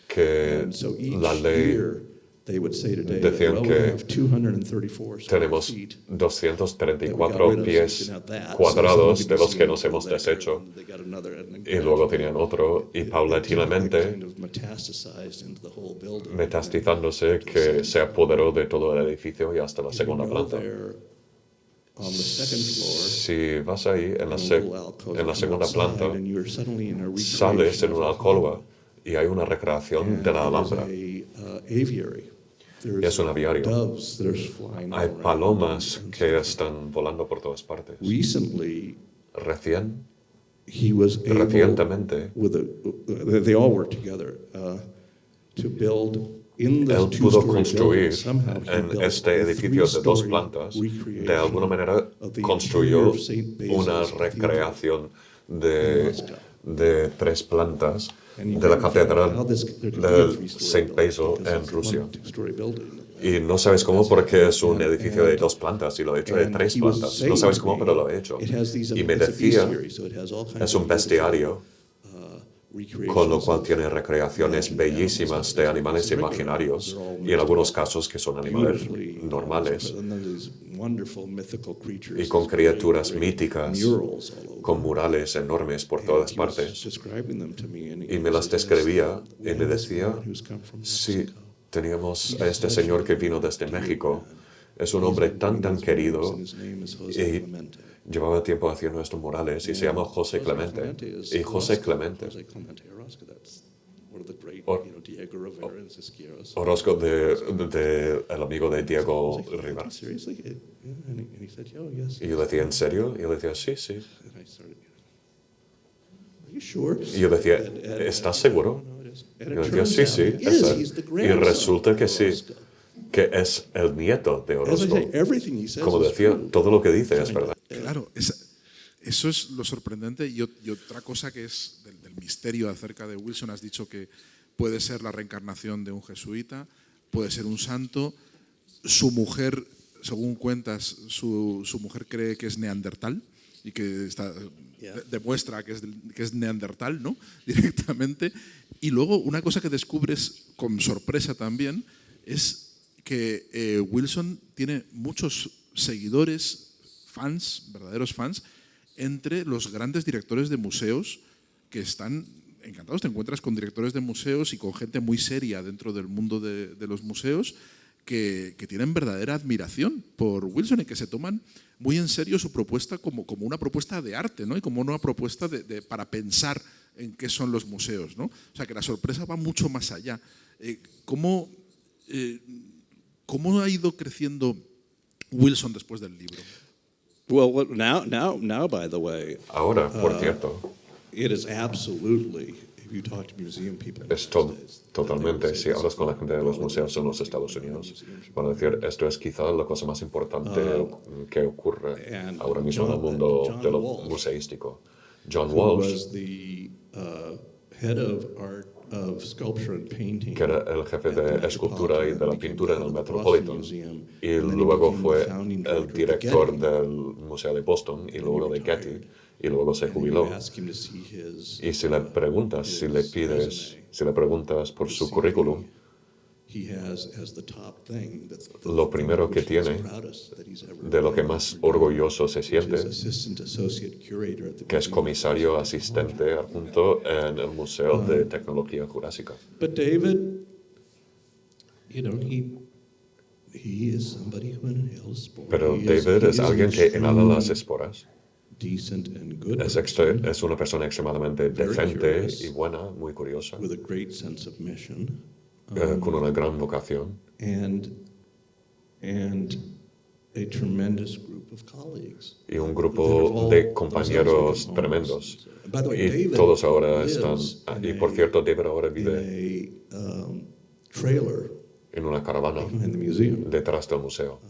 [SPEAKER 3] que
[SPEAKER 4] And so each
[SPEAKER 3] la ley
[SPEAKER 4] year, they would say today, that,
[SPEAKER 3] decían
[SPEAKER 4] well, we
[SPEAKER 3] que
[SPEAKER 4] have 234 square
[SPEAKER 3] tenemos
[SPEAKER 4] feet.
[SPEAKER 3] 234 pies cuadrados de los que nos hemos deshecho, y luego tenían otro, y paulatinamente, metastizándose, que se apoderó de todo el edificio y hasta la segunda planta. Si vas ahí, en la segunda planta, sales en una alcoba y hay una recreación de la Alhambra. Es un aviario. Hay palomas que están volando por todas partes. Recientemente,
[SPEAKER 4] they all worked together to build in this
[SPEAKER 3] él pudo
[SPEAKER 4] two-story
[SPEAKER 3] construir
[SPEAKER 4] building. Somehow he
[SPEAKER 3] en
[SPEAKER 4] built
[SPEAKER 3] este
[SPEAKER 4] a
[SPEAKER 3] edificio de dos
[SPEAKER 4] three-story
[SPEAKER 3] plantas, de
[SPEAKER 4] recreation
[SPEAKER 3] alguna manera
[SPEAKER 4] of the
[SPEAKER 3] construyó
[SPEAKER 4] interior of St.
[SPEAKER 3] una
[SPEAKER 4] Basil's Cathedral
[SPEAKER 3] recreación
[SPEAKER 4] in
[SPEAKER 3] de,
[SPEAKER 4] Moscow.
[SPEAKER 3] de 3 plantas
[SPEAKER 4] And he
[SPEAKER 3] de la
[SPEAKER 4] couldn't figure out
[SPEAKER 3] catedral
[SPEAKER 4] how there could be a
[SPEAKER 3] de
[SPEAKER 4] three-story
[SPEAKER 3] St.
[SPEAKER 4] building
[SPEAKER 3] Basil
[SPEAKER 4] because
[SPEAKER 3] en
[SPEAKER 4] it's
[SPEAKER 3] Rusia.
[SPEAKER 4] one two-story building.
[SPEAKER 3] Y no sabes cómo porque es un edificio de 2 plantas y lo he hecho de
[SPEAKER 4] And
[SPEAKER 3] 3
[SPEAKER 4] he was
[SPEAKER 3] plantas.
[SPEAKER 4] saying
[SPEAKER 3] No sabes
[SPEAKER 4] to
[SPEAKER 3] cómo,
[SPEAKER 4] me,
[SPEAKER 3] pero lo he hecho.
[SPEAKER 4] it has these,
[SPEAKER 3] Y me
[SPEAKER 4] it's a
[SPEAKER 3] decía,
[SPEAKER 4] bestiary, so it has all kinds
[SPEAKER 3] es
[SPEAKER 4] of
[SPEAKER 3] un bestiario,
[SPEAKER 4] recreations
[SPEAKER 3] con lo cual
[SPEAKER 4] of
[SPEAKER 3] tiene recreaciones
[SPEAKER 4] imagined
[SPEAKER 3] bellísimas
[SPEAKER 4] animals,
[SPEAKER 3] de animales
[SPEAKER 4] regular.
[SPEAKER 3] imaginarios
[SPEAKER 4] They're all
[SPEAKER 3] y en algunos
[SPEAKER 4] mixed
[SPEAKER 3] casos que son animales
[SPEAKER 4] beautifully,
[SPEAKER 3] normales
[SPEAKER 4] and then these wonderful mythical creatures,
[SPEAKER 3] y con
[SPEAKER 4] these great,
[SPEAKER 3] criaturas
[SPEAKER 4] great
[SPEAKER 3] míticas,
[SPEAKER 4] murals all over.
[SPEAKER 3] con murales enormes por
[SPEAKER 4] And
[SPEAKER 3] todas
[SPEAKER 4] he was
[SPEAKER 3] partes.
[SPEAKER 4] describing them to me, and
[SPEAKER 3] Y
[SPEAKER 4] he
[SPEAKER 3] me las
[SPEAKER 4] said, "Yes,
[SPEAKER 3] describía
[SPEAKER 4] we
[SPEAKER 3] y me
[SPEAKER 4] have this
[SPEAKER 3] decía,
[SPEAKER 4] man who's come from
[SPEAKER 3] sí,
[SPEAKER 4] Mexico.
[SPEAKER 3] teníamos a este señor que vino desde México. Es un hombre tan querido y llevaba tiempo haciendo estos murales y se llama José Clemente. Y José Clemente, Orozco de el amigo de Diego Rivera. Y yo decía, ¿en serio? Y yo decía, sí, sí. Y yo decía, ¿estás seguro? Y yo decía, sí, sí. Y resulta que sí, que es el nieto de Orozco. Como decía, todo lo que dice es verdad.
[SPEAKER 1] Claro, eso es lo sorprendente. Y otra cosa que es del misterio acerca de Wilson, has dicho que puede ser la reencarnación de un jesuita, puede ser un santo. Su mujer, según cuentas, su mujer cree que es neandertal y que demuestra que es neandertal, ¿no? Directamente. Y luego una cosa que descubres con sorpresa también es que Wilson tiene muchos seguidores, fans, verdaderos fans, entre los grandes directores de museos que están encantados. Te encuentras con directores de museos y con gente muy seria dentro del mundo de los museos que tienen verdadera admiración por Wilson y que se toman muy en serio su propuesta como una propuesta de arte, ¿no? Y como una propuesta para pensar en qué son los museos, ¿no? O sea, que la sorpresa va mucho más allá. ¿Cómo ha ido creciendo Wilson después del libro?
[SPEAKER 4] Well, now, by the way,
[SPEAKER 3] Ahora, por cierto,
[SPEAKER 4] it is absolutely. If you talk to museum people,
[SPEAKER 3] es totalmente, si hablas con la gente de los museos en los Estados Unidos, van a decir, esto es quizá la cosa más importante que ocurre ahora mismo en el mundo de lo museístico. John
[SPEAKER 4] who
[SPEAKER 3] Walsh,
[SPEAKER 4] was the head of art of sculpture and painting,
[SPEAKER 3] que era el jefe de escultura y de la pintura en el Metropolitan, y
[SPEAKER 4] and then he
[SPEAKER 3] luego
[SPEAKER 4] became
[SPEAKER 3] fue
[SPEAKER 4] the founding
[SPEAKER 3] el
[SPEAKER 4] director of the
[SPEAKER 3] director
[SPEAKER 4] Getty.
[SPEAKER 3] del Museo de Boston y luego de Getty, y luego se
[SPEAKER 4] And you
[SPEAKER 3] jubiló.
[SPEAKER 4] ask him to see his,
[SPEAKER 3] Y si le preguntas, si le pides, si le preguntas por su
[SPEAKER 4] CV,
[SPEAKER 3] currículum,
[SPEAKER 4] he has as the top thing,
[SPEAKER 3] lo primero que tiene, de lo que más orgulloso se siente, que es comisario asistente adjunto en el Museo de Tecnología Jurásica.
[SPEAKER 4] But David, you know, he is somebody who inhales spores.
[SPEAKER 3] Pero
[SPEAKER 4] He is-
[SPEAKER 3] David
[SPEAKER 4] he
[SPEAKER 3] es
[SPEAKER 4] is
[SPEAKER 3] alguien que inhala las
[SPEAKER 4] extremely
[SPEAKER 3] esporas.
[SPEAKER 4] decent and good
[SPEAKER 3] Es
[SPEAKER 4] person,
[SPEAKER 3] una persona extremadamente
[SPEAKER 4] Very
[SPEAKER 3] decente
[SPEAKER 4] curious.
[SPEAKER 3] y buena, muy curiosa,
[SPEAKER 4] with a great sense of mission,
[SPEAKER 3] con una gran vocación
[SPEAKER 4] and a tremendous group of colleagues.
[SPEAKER 3] y un
[SPEAKER 4] that have
[SPEAKER 3] grupo
[SPEAKER 4] all
[SPEAKER 3] de
[SPEAKER 4] themselves
[SPEAKER 3] compañeros
[SPEAKER 4] become
[SPEAKER 3] tremendos.
[SPEAKER 4] homeless. By the way,
[SPEAKER 3] Y
[SPEAKER 4] David
[SPEAKER 3] todos ahora
[SPEAKER 4] lives
[SPEAKER 3] están...
[SPEAKER 4] in
[SPEAKER 3] Y por cierto, David ahora
[SPEAKER 4] in
[SPEAKER 3] vive
[SPEAKER 4] a trailer
[SPEAKER 3] en una caravana
[SPEAKER 4] behind the museum.
[SPEAKER 3] detrás del museo.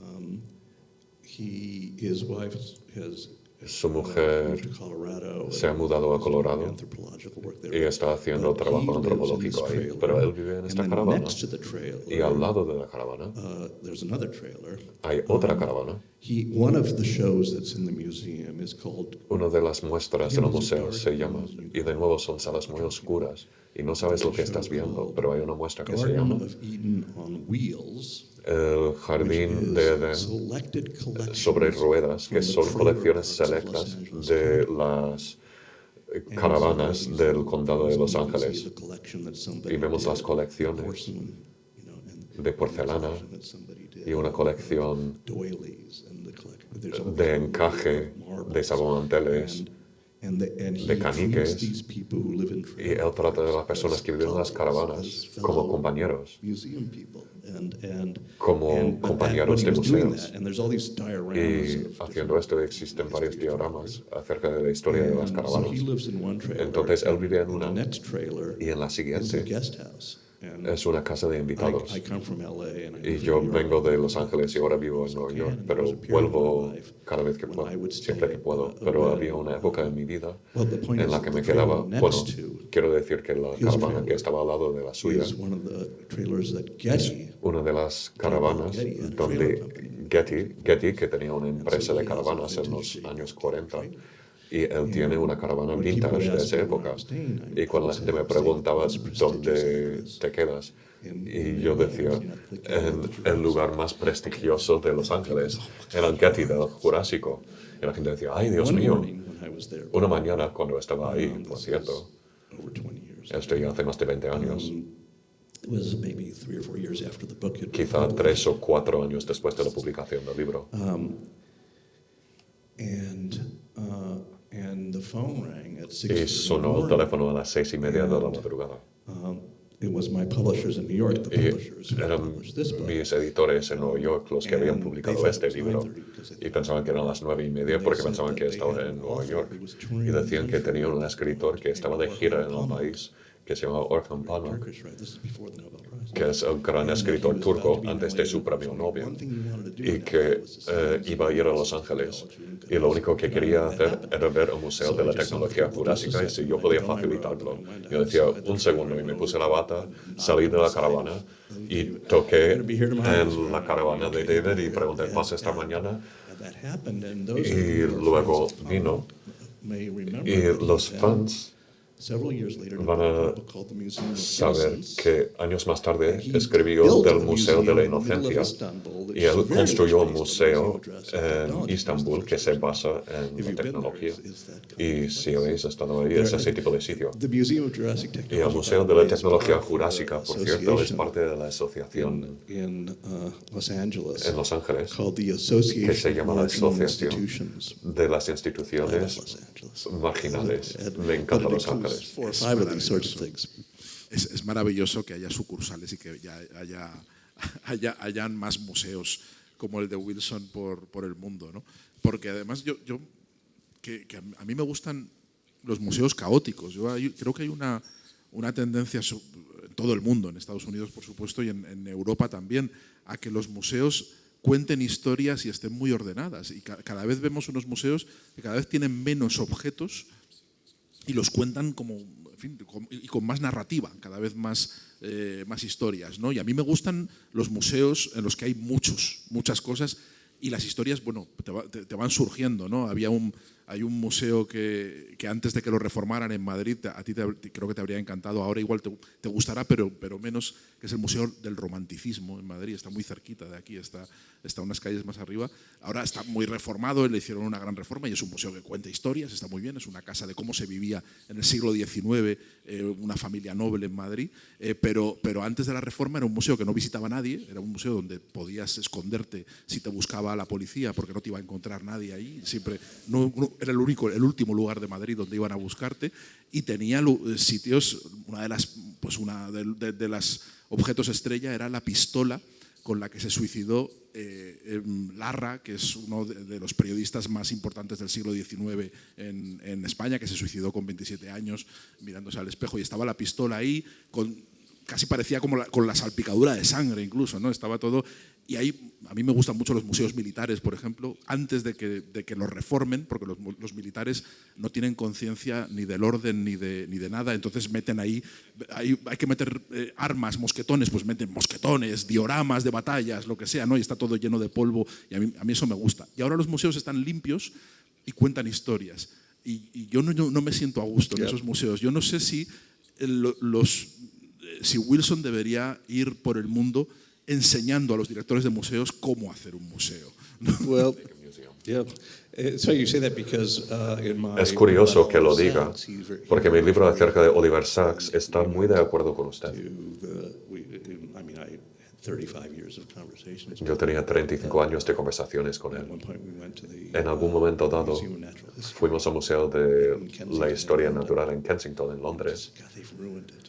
[SPEAKER 4] His wife has
[SPEAKER 3] Su mujer
[SPEAKER 4] moved to Colorado
[SPEAKER 3] se ha
[SPEAKER 4] and
[SPEAKER 3] mudado a
[SPEAKER 4] is doing
[SPEAKER 3] Colorado
[SPEAKER 4] anthropological work there.
[SPEAKER 3] y está haciendo
[SPEAKER 4] But
[SPEAKER 3] trabajo
[SPEAKER 4] he lives in
[SPEAKER 3] antropológico
[SPEAKER 4] this
[SPEAKER 3] ahí,
[SPEAKER 4] trailer,
[SPEAKER 3] pero él vive en
[SPEAKER 4] and
[SPEAKER 3] esta
[SPEAKER 4] then
[SPEAKER 3] caravana
[SPEAKER 4] next to the trailer,
[SPEAKER 3] y al lado de la caravana
[SPEAKER 4] there's another trailer.
[SPEAKER 3] hay otra caravana.
[SPEAKER 4] One of the shows that's in the museum is called
[SPEAKER 3] Una de las muestras del museo se llama, y de nuevo son salas muy oscuras y no sabes lo que estás viendo, pero hay una muestra que se
[SPEAKER 4] Garden
[SPEAKER 3] llama
[SPEAKER 4] of Eden on Wheels,
[SPEAKER 3] El
[SPEAKER 4] which
[SPEAKER 3] Jardín
[SPEAKER 4] is
[SPEAKER 3] de Edén
[SPEAKER 4] selected
[SPEAKER 3] sobre
[SPEAKER 4] collections
[SPEAKER 3] ruedas, que
[SPEAKER 4] from the
[SPEAKER 3] son
[SPEAKER 4] trailer
[SPEAKER 3] colecciones
[SPEAKER 4] parks of Los
[SPEAKER 3] selectas
[SPEAKER 4] Angeles
[SPEAKER 3] de
[SPEAKER 4] County.
[SPEAKER 3] las
[SPEAKER 4] And
[SPEAKER 3] caravanas
[SPEAKER 4] so
[SPEAKER 3] del condado de Los
[SPEAKER 4] you can see
[SPEAKER 3] Ángeles.
[SPEAKER 4] the collection that somebody
[SPEAKER 3] Y vemos las
[SPEAKER 4] did,
[SPEAKER 3] colecciones
[SPEAKER 4] porcelain, you know, and
[SPEAKER 3] de porcelana
[SPEAKER 4] the collection that somebody did,
[SPEAKER 3] y una colección
[SPEAKER 4] doilies, and the there's all
[SPEAKER 3] de
[SPEAKER 4] these
[SPEAKER 3] encaje
[SPEAKER 4] marbles.
[SPEAKER 3] de sabomanteles.
[SPEAKER 4] And he
[SPEAKER 3] de
[SPEAKER 4] treats
[SPEAKER 3] caniques,
[SPEAKER 4] these people who live in
[SPEAKER 3] y él trata de las personas que viven en las caravanas como compañeros,
[SPEAKER 4] museum people,
[SPEAKER 3] como compañeros de museos.
[SPEAKER 4] And there's all these dioramas
[SPEAKER 3] Y
[SPEAKER 4] of
[SPEAKER 3] haciendo esto existen varios dioramas acerca de la historia de las
[SPEAKER 4] so
[SPEAKER 3] caravanas.
[SPEAKER 4] he lives in one trailer.
[SPEAKER 3] Entonces él vive en
[SPEAKER 4] and
[SPEAKER 3] una
[SPEAKER 4] the next trailer
[SPEAKER 3] y en la
[SPEAKER 4] is a
[SPEAKER 3] siguiente
[SPEAKER 4] guest house. And
[SPEAKER 3] es una casa de invitados.
[SPEAKER 4] I come from LA and I
[SPEAKER 3] Y
[SPEAKER 4] live
[SPEAKER 3] yo
[SPEAKER 4] in New York.
[SPEAKER 3] vengo de Los Ángeles y ahora vivo en Nueva York, pero vuelvo cada vez que puedo, siempre que puedo. Pero había una época en mi vida en la que me quedaba, bueno, quiero decir que la caravana que estaba al lado de la suya
[SPEAKER 4] is one of the trailers that Getty,
[SPEAKER 3] una de las caravanas donde Getty, que tenía una empresa de caravanas en los años 40, y él tiene una caravana vintage de esa época. Y cuando la gente me preguntaba dónde te quedas, y yo decía, en el lugar más prestigioso de Los Ángeles, en el Getty del Jurásico. Y la gente decía, ay, Dios mío. Una mañana cuando estaba ahí, por cierto, esto ya hace más de 20 años,
[SPEAKER 4] it was maybe 3 or 4 years after the book had been
[SPEAKER 3] quizá
[SPEAKER 4] published.
[SPEAKER 3] 3 o 4 años después de la publicación del libro.
[SPEAKER 4] And the phone rang at 6:30
[SPEAKER 3] Y
[SPEAKER 4] in the
[SPEAKER 3] sonó el
[SPEAKER 4] morning.
[SPEAKER 3] teléfono a las 6:30 de la madrugada.
[SPEAKER 4] It was my publishers in New York, the
[SPEAKER 3] Y
[SPEAKER 4] publishers who
[SPEAKER 3] eran
[SPEAKER 4] published this book.
[SPEAKER 3] mis editores en Nueva York los que habían publicado este libro. Y pensaban que eran las 9:30 porque pensaban que estaba en Nueva York. Y decían que tenían un escritor que estaba de gira en el país, que se llama Orhan Pamuk,
[SPEAKER 4] Turkish, right? This is before the Nobel Prize.
[SPEAKER 3] que es el gran escritor turco antes de su premio Nobel, y que iba a ir a Los Ángeles. Y lo único que quería hacer era ver el Museo de la Tecnología Jurásica y si yo podía facilitarlo. Yo decía, un segundo, y me puse la bata, salí de la caravana y toqué en la caravana de David y pregunté, ¿pasa esta mañana?
[SPEAKER 4] That happened, and those
[SPEAKER 3] Y luego vino.
[SPEAKER 4] may remember
[SPEAKER 3] Y
[SPEAKER 4] that
[SPEAKER 3] los
[SPEAKER 4] he
[SPEAKER 3] fans
[SPEAKER 4] several years later
[SPEAKER 3] van a
[SPEAKER 4] a book called The Museum of
[SPEAKER 3] saber
[SPEAKER 4] Innocence.
[SPEAKER 3] que años más tarde escribió del Museo de la Inocencia y él construyó un museo en Istambul que se basa en la tecnología. Y si habéis estado ahí, es ese tipo de sitio.
[SPEAKER 4] The Museum of Jurassic
[SPEAKER 3] Y el
[SPEAKER 4] Technology,
[SPEAKER 3] Museo de la Tecnología Jurásica, por cierto, es parte de la asociación
[SPEAKER 4] in Los Angeles
[SPEAKER 3] en Los Ángeles
[SPEAKER 4] called the
[SPEAKER 3] que
[SPEAKER 4] Association
[SPEAKER 3] se llama la
[SPEAKER 4] Marginal
[SPEAKER 3] Asociación
[SPEAKER 4] Institutions.
[SPEAKER 3] de las
[SPEAKER 4] I love
[SPEAKER 3] Instituciones
[SPEAKER 4] Los Angeles.
[SPEAKER 3] Marginales.
[SPEAKER 4] And-
[SPEAKER 3] Me encanta
[SPEAKER 4] but it
[SPEAKER 3] Los
[SPEAKER 4] includes
[SPEAKER 3] Ángeles.
[SPEAKER 4] 4 or 5 of these sorts of things.
[SPEAKER 1] Es maravilloso que haya sucursales y que ya hayan más museos como el de Wilson por el mundo, ¿no? Porque además que a mí me gustan los museos caóticos. Creo que hay una tendencia en todo el mundo, en Estados Unidos por supuesto y en Europa también, a que los museos cuenten historias y estén muy ordenadas. Y cada vez vemos unos museos que cada vez tienen menos objetos y los cuentan como, en fin, con más narrativa, cada vez más historias, ¿no? Y a mí me gustan los museos en los que hay muchas cosas y las historias, bueno, te van surgiendo, ¿no? Hay un museo que antes de que lo reformaran en Madrid, a ti creo que te habría encantado, ahora igual te gustará, pero menos, que es el Museo del Romanticismo en Madrid, está muy cerquita de aquí, está unas calles más arriba. Ahora está muy reformado, le hicieron una gran reforma y es un museo que cuenta historias, está muy bien, es una casa de cómo se vivía en el siglo XIX, una familia noble en Madrid, pero antes de la reforma era un museo que no visitaba nadie, era un museo donde podías esconderte si te buscaba la policía porque no te iba a encontrar nadie ahí, siempre era el último lugar de Madrid donde iban a buscarte y tenía sitios, una de las objetos estrella era la pistola con la que se suicidó Larra, que es uno de los periodistas más importantes del siglo XIX en España, que se suicidó con 27 años mirándose al espejo y estaba la pistola ahí con casi parecía como con la salpicadura de sangre incluso, ¿no? Estaba todo... Y ahí a mí me gustan mucho los museos militares, por ejemplo, antes de que los reformen, porque los militares no tienen conciencia ni del orden ni de nada, entonces meten ahí hay que meter armas, mosquetones, pues meten mosquetones, dioramas de batallas, lo que sea, ¿no? Y está todo lleno de polvo, y a mí eso me gusta. Y ahora los museos están limpios y cuentan historias. Y yo no me siento a gusto en esos museos. Yo no sé si Wilson debería ir por el mundo enseñando a los directores de museos cómo hacer un museo.
[SPEAKER 4] Well, yeah. So you say that because in my
[SPEAKER 3] Es curioso que lo
[SPEAKER 4] Oliver
[SPEAKER 3] diga,
[SPEAKER 4] Sacks, he's very-
[SPEAKER 3] porque mi libro acerca de Oliver Sacks está muy de acuerdo con usted.
[SPEAKER 4] I mean, I had 35 years of conversations.
[SPEAKER 3] Yo tenía 35 años de conversaciones con
[SPEAKER 4] At
[SPEAKER 3] él.
[SPEAKER 4] one point we went to the
[SPEAKER 3] En algún momento dado,
[SPEAKER 4] Museum of Natural History.
[SPEAKER 3] fuimos al Museo de la Historia Natural en Kensington, en Londres,
[SPEAKER 4] God, they've ruined it.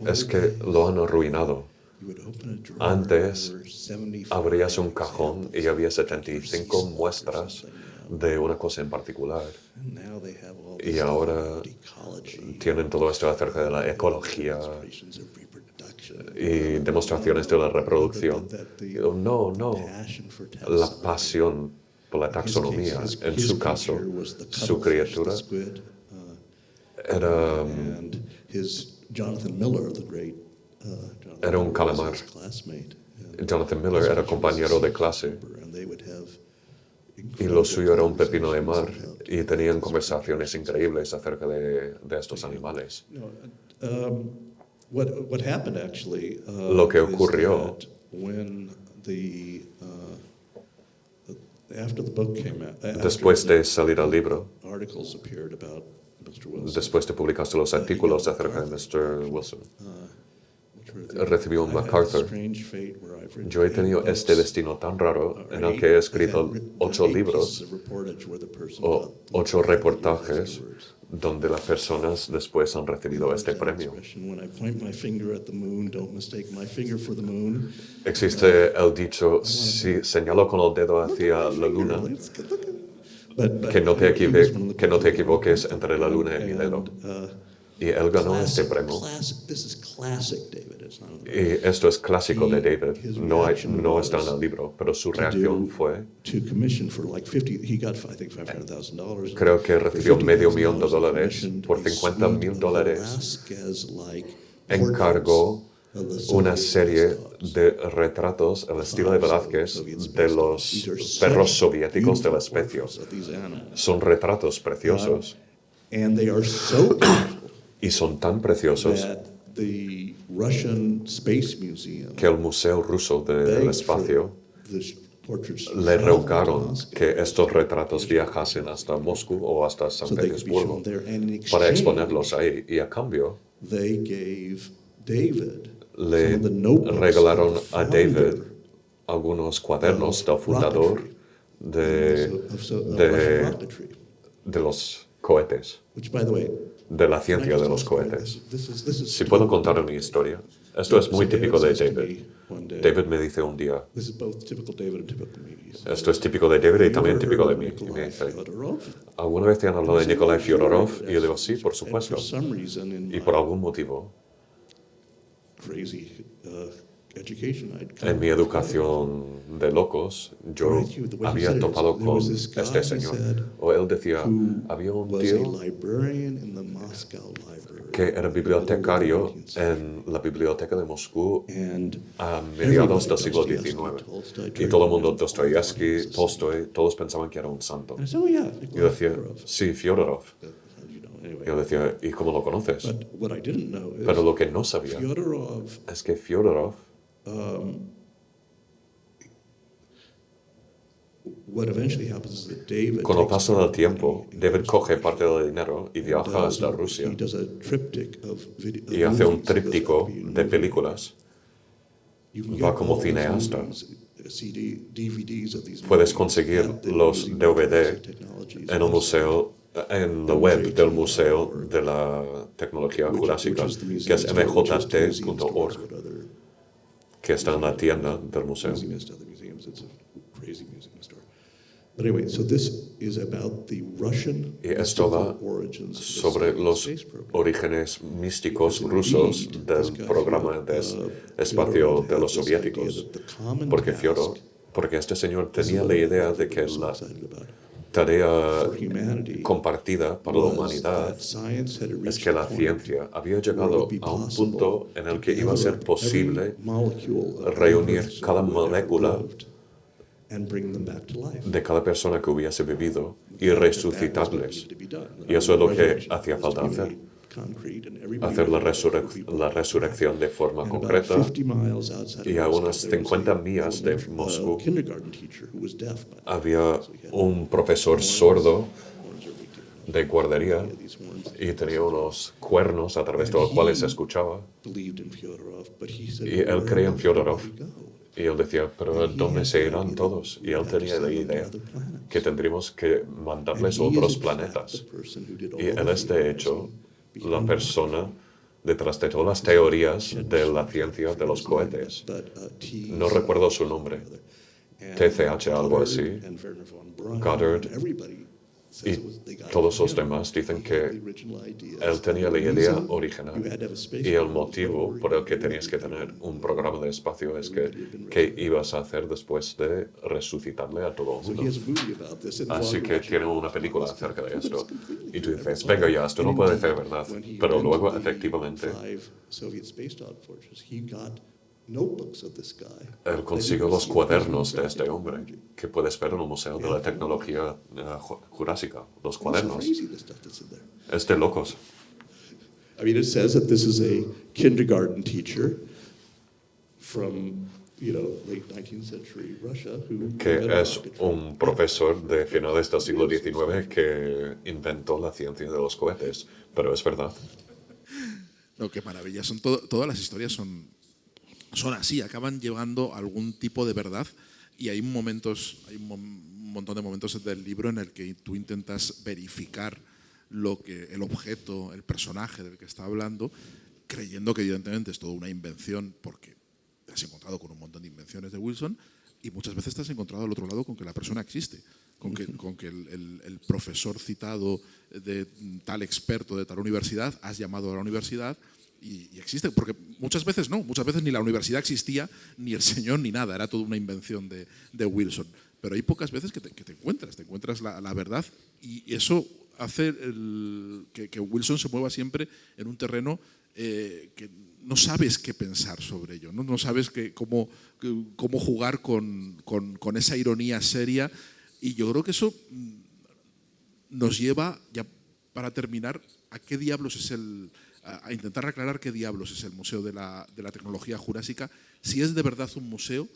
[SPEAKER 3] y es que lo han arruinado.
[SPEAKER 4] You would open a drawer,
[SPEAKER 3] Antes
[SPEAKER 4] there were 75
[SPEAKER 3] abrías un cajón y había 75 muestras de una cosa en particular.
[SPEAKER 4] and now they have all
[SPEAKER 3] Y
[SPEAKER 4] this stuff
[SPEAKER 3] ahora
[SPEAKER 4] about ecology,
[SPEAKER 3] tienen todo esto acerca de la ecología
[SPEAKER 4] demonstrations of reproduction,
[SPEAKER 3] y demostraciones de la reproducción. Y digo, no,
[SPEAKER 4] passion for
[SPEAKER 3] la
[SPEAKER 4] taxonomy.
[SPEAKER 3] pasión por la taxonomía, en
[SPEAKER 4] His
[SPEAKER 3] su caso,
[SPEAKER 4] creature was the
[SPEAKER 3] su
[SPEAKER 4] cuttlefish,
[SPEAKER 3] criatura
[SPEAKER 4] the squid,
[SPEAKER 3] era,
[SPEAKER 4] and his Jonathan Miller, the great Jonathan
[SPEAKER 3] Era un
[SPEAKER 4] Miller, was
[SPEAKER 3] calamar.
[SPEAKER 4] his classmate. And
[SPEAKER 3] Jonathan Miller era compañero de clase
[SPEAKER 4] and they would have
[SPEAKER 3] y lo suyo era un pepino de mar
[SPEAKER 4] conversations about-
[SPEAKER 3] y tenían conversaciones increíbles acerca de estos animales.
[SPEAKER 4] No, what happened actually
[SPEAKER 3] Lo que
[SPEAKER 4] is
[SPEAKER 3] ocurrió
[SPEAKER 4] that when after the book came out,
[SPEAKER 3] después de salir al libro,
[SPEAKER 4] articles appeared about Mr. Wilson,
[SPEAKER 3] después de publicarse los artículos acerca de Mr. Wilson,
[SPEAKER 4] which were the-
[SPEAKER 3] recibió un
[SPEAKER 4] I had
[SPEAKER 3] MacArthur.
[SPEAKER 4] the strange fate where I've written
[SPEAKER 3] Yo he
[SPEAKER 4] 8
[SPEAKER 3] tenido
[SPEAKER 4] books,
[SPEAKER 3] este destino tan raro
[SPEAKER 4] or
[SPEAKER 3] en el
[SPEAKER 4] 8
[SPEAKER 3] que he
[SPEAKER 4] I've
[SPEAKER 3] escrito
[SPEAKER 4] had written
[SPEAKER 3] 8
[SPEAKER 4] 8
[SPEAKER 3] libros
[SPEAKER 4] pieces of reportage where the person
[SPEAKER 3] o
[SPEAKER 4] got
[SPEAKER 3] 8 reportajes
[SPEAKER 4] afterwards.
[SPEAKER 3] donde las personas después han recibido este premio.
[SPEAKER 4] When I point my finger at the moon, don't mistake my finger for the moon.
[SPEAKER 3] Existe el dicho, si señalo con el dedo hacia la luna,
[SPEAKER 4] But
[SPEAKER 3] que no te
[SPEAKER 4] he was one of the people
[SPEAKER 3] equivoques entre la luna y mi dedo.
[SPEAKER 4] and,
[SPEAKER 3] Y él ganó este premio.
[SPEAKER 4] This is classic, David. It's not
[SPEAKER 3] Y esto es clásico de David, no está en el libro, pero su reacción fue,
[SPEAKER 4] to commission for like 50. He got I think $500,000.
[SPEAKER 3] creo que recibió
[SPEAKER 4] For
[SPEAKER 3] $500,000
[SPEAKER 4] $50,000
[SPEAKER 3] por
[SPEAKER 4] a
[SPEAKER 3] $50,000.
[SPEAKER 4] suite of Velázquez-like
[SPEAKER 3] encargó
[SPEAKER 4] portraits of the
[SPEAKER 3] una
[SPEAKER 4] Soviet
[SPEAKER 3] serie
[SPEAKER 4] dogs.
[SPEAKER 3] de retratos al estilo de Velázquez de los perros soviéticos del especio.
[SPEAKER 4] Portraits of these animals.
[SPEAKER 3] Son retratos preciosos
[SPEAKER 4] And they are so beautiful
[SPEAKER 3] y son tan preciosos
[SPEAKER 4] that the Russian Space Museum
[SPEAKER 3] que el Museo Ruso del
[SPEAKER 4] begged
[SPEAKER 3] Espacio
[SPEAKER 4] for the portraits
[SPEAKER 3] le
[SPEAKER 4] of
[SPEAKER 3] rogaron
[SPEAKER 4] Velázquez
[SPEAKER 3] que estos retratos viajasen hasta Moscú o hasta San
[SPEAKER 4] so they could be
[SPEAKER 3] Petersburgo
[SPEAKER 4] shown there. And in
[SPEAKER 3] para
[SPEAKER 4] exchange,
[SPEAKER 3] exponerlos ahí. Y a cambio
[SPEAKER 4] they gave David
[SPEAKER 3] le
[SPEAKER 4] some of the notebooks
[SPEAKER 3] regalaron
[SPEAKER 4] of the
[SPEAKER 3] a David
[SPEAKER 4] founder
[SPEAKER 3] algunos cuadernos
[SPEAKER 4] of
[SPEAKER 3] del fundador
[SPEAKER 4] rocketry,
[SPEAKER 3] de,
[SPEAKER 4] of Russian
[SPEAKER 3] de,
[SPEAKER 4] rocketry,
[SPEAKER 3] de los cohetes,
[SPEAKER 4] which, by the way,
[SPEAKER 3] de la
[SPEAKER 4] can I
[SPEAKER 3] ciencia
[SPEAKER 4] just
[SPEAKER 3] de los
[SPEAKER 4] tell you,
[SPEAKER 3] cohetes.
[SPEAKER 4] this is
[SPEAKER 3] Si puedo contar mi historia, esto es muy
[SPEAKER 4] So
[SPEAKER 3] típico de
[SPEAKER 4] says to
[SPEAKER 3] David.
[SPEAKER 4] me one day,
[SPEAKER 3] David me dice un día,
[SPEAKER 4] this is both typical David and typical me. He said,
[SPEAKER 3] esto es típico de David y
[SPEAKER 4] "Have you
[SPEAKER 3] también
[SPEAKER 4] ever
[SPEAKER 3] típico de
[SPEAKER 4] heard
[SPEAKER 3] mí.
[SPEAKER 4] of
[SPEAKER 3] Y me
[SPEAKER 4] Nikolai
[SPEAKER 3] dice,
[SPEAKER 4] Fyodorov?"
[SPEAKER 3] ¿alguna vez te han hablado de Nikolai Fyodorov? Y yo digo, sí, por
[SPEAKER 4] And
[SPEAKER 3] supuesto.
[SPEAKER 4] for some reason, in
[SPEAKER 3] Y por
[SPEAKER 4] my
[SPEAKER 3] algún motivo,
[SPEAKER 4] crazy education, I'd
[SPEAKER 3] en mi educación de locos, yo había topado con este señor. O él decía, había un
[SPEAKER 4] was a
[SPEAKER 3] tío
[SPEAKER 4] librarian in the Moscow Library.
[SPEAKER 3] que era bibliotecario en la biblioteca de Moscú
[SPEAKER 4] And
[SPEAKER 3] a mediados del siglo
[SPEAKER 4] Dostoevsky,
[SPEAKER 3] XIX.
[SPEAKER 4] Tolstoy,
[SPEAKER 3] Y todo el mundo, Dostoyevsky, Tolstoy, todos pensaban que era un santo.
[SPEAKER 4] And I said, oh yeah,
[SPEAKER 3] Y yo
[SPEAKER 4] Nikolai
[SPEAKER 3] decía,
[SPEAKER 4] Fyodorov.
[SPEAKER 3] sí, Fyodorov.
[SPEAKER 4] You know, anyway.
[SPEAKER 3] Y yo decía, ¿y cómo lo conoces?
[SPEAKER 4] But what I didn't know is
[SPEAKER 3] Pero lo que no sabía
[SPEAKER 4] Fyodorov
[SPEAKER 3] es que Fyodorov,
[SPEAKER 4] what eventually happens is that David
[SPEAKER 3] con el
[SPEAKER 4] takes
[SPEAKER 3] paso
[SPEAKER 4] part
[SPEAKER 3] del
[SPEAKER 4] of the
[SPEAKER 3] tiempo,
[SPEAKER 4] money and
[SPEAKER 3] David
[SPEAKER 4] goes
[SPEAKER 3] coge
[SPEAKER 4] to
[SPEAKER 3] parte del dinero y viaja hasta Rusia
[SPEAKER 4] He does a triptych of
[SPEAKER 3] y hace un
[SPEAKER 4] movies. He goes
[SPEAKER 3] tríptico
[SPEAKER 4] out to be a
[SPEAKER 3] de
[SPEAKER 4] movie.
[SPEAKER 3] películas.
[SPEAKER 4] You can
[SPEAKER 3] Va
[SPEAKER 4] get
[SPEAKER 3] como
[SPEAKER 4] all these
[SPEAKER 3] cineasta.
[SPEAKER 4] movies, CD, DVDs of these
[SPEAKER 3] Puedes
[SPEAKER 4] movies
[SPEAKER 3] conseguir
[SPEAKER 4] at the
[SPEAKER 3] los
[SPEAKER 4] Museum of
[SPEAKER 3] DVD
[SPEAKER 4] Advanced Technologies
[SPEAKER 3] en el
[SPEAKER 4] website,
[SPEAKER 3] museo, en la web del Museo de la Tecnología Jurásica,
[SPEAKER 4] which is the
[SPEAKER 3] que es
[SPEAKER 4] museum store, which is to museum
[SPEAKER 3] mjt.org,
[SPEAKER 4] stores what other
[SPEAKER 3] que está en la tienda del museo.
[SPEAKER 4] museum is to other museums. It's a crazy museum store. But anyway, so this is about the Russian
[SPEAKER 3] Y esto va
[SPEAKER 4] mystical origins of this
[SPEAKER 3] sobre los
[SPEAKER 4] space program.
[SPEAKER 3] orígenes místicos rusos del programa de espacio de los soviéticos. Porque este señor tenía la idea de que la tarea compartida para la humanidad es que la ciencia había llegado a un punto en el que iba a ser posible reunir cada molécula de cada persona que hubiese vivido y resucitarles. Y eso es lo que hacía falta hacer. Hacer la resurrección de forma concreta. Y a unas 50 millas de Moscú había un profesor sordo de guardería y tenía unos cuernos a través de los cuales se escuchaba. Y él creía en Fyodorov. Y él decía, pero ¿dónde se irán todos? Y él tenía la idea que tendríamos que mandarles a otros planetas. Y él es, de hecho, la persona detrás de todas las teorías de la ciencia de los cohetes. No recuerdo su nombre. TCH, algo así. Goddard. Y todos los demás dicen que él tenía la idea original. Y el motivo por el que tenías que tener un programa de espacio es que ¿qué ibas a hacer después de resucitarle a todo el mundo? Así que tiene una película acerca de esto. Y tú dices, venga ya, esto no puede ser verdad. Pero luego, efectivamente, él consiguió los cuadernos de este hombre, que puedes ver en el Museo de la Tecnología Jurásica. Los cuadernos. Es de locos.
[SPEAKER 4] I mean, it says that this is a kindergarten teacher from, late 19th century Russia who
[SPEAKER 3] Que es un profesor de finales del siglo XIX que inventó la ciencia de los cohetes. Pero es verdad.
[SPEAKER 1] No, qué maravilla. Todas las historias son así, acaban llevando algún tipo de verdad y hay un montón de momentos del libro en el que tú intentas verificar el objeto, el personaje del que está hablando, creyendo que evidentemente es toda una invención, porque te has encontrado con un montón de invenciones de Wilson y muchas veces te has encontrado al otro lado con que la persona existe, con que el profesor citado de tal experto de tal universidad, has llamado a la universidad y existe, porque muchas veces ni la universidad existía, ni el señor, ni nada, era toda una invención de Wilson. Pero hay pocas veces que te encuentras la verdad y eso hace que Wilson se mueva siempre en un terreno que no sabes qué pensar sobre ello, no sabes cómo jugar con esa ironía seria y yo creo que eso nos lleva, ya para terminar, a intentar aclarar qué diablos es el Museo de la Tecnología Jurásica, si es de verdad un museo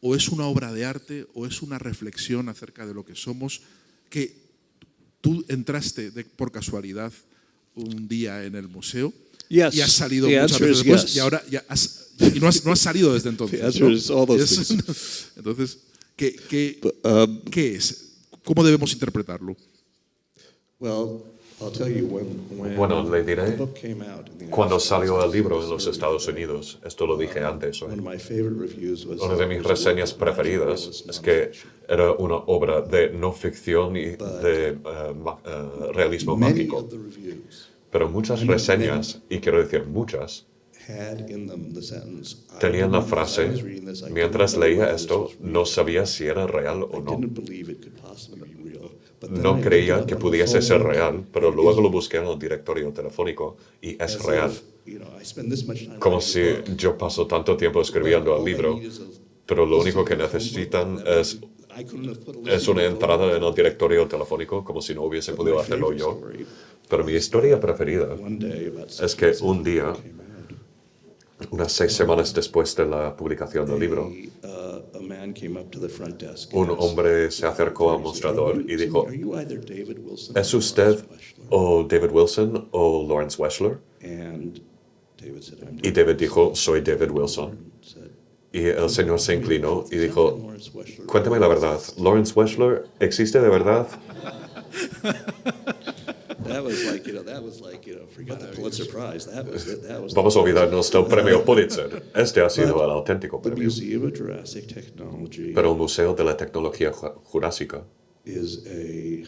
[SPEAKER 1] o es una obra de arte o es una reflexión acerca de lo que somos, que tú entraste por casualidad un día en el museo y has salido muchas veces después y ahora no has salido desde entonces, ¿no? Entonces, ¿qué es? ¿Cómo debemos interpretarlo?
[SPEAKER 3] Bueno, le diré, cuando salió el libro en los Estados Unidos, esto lo dije antes, una de mis reseñas preferidas es que era una obra de no ficción y de realismo mágico. Pero muchas reseñas, y quiero decir muchas, tenían la frase, mientras leía esto, no sabía si era real o no. No creía que pudiese ser real, pero luego lo busqué en el directorio telefónico y es real. Como si yo paso tanto tiempo escribiendo el libro, pero lo único que necesitan es una entrada en el directorio telefónico, como si no hubiese podido hacerlo yo. Pero mi historia preferida es que un día, unas 6 semanas después de la publicación del libro, un hombre se acercó al mostrador y dijo, ¿es usted o David Wilson o Lawrence Weschler? Y David dijo, soy David Wilson. Y el señor se inclinó y dijo, cuéntame la verdad, ¿Lawrence Weschler existe de verdad? Vamos a olvidarnos del premio Pulitzer. Este ha sido el auténtico premio. Pero el Museo de la Tecnología Jurásica
[SPEAKER 4] is a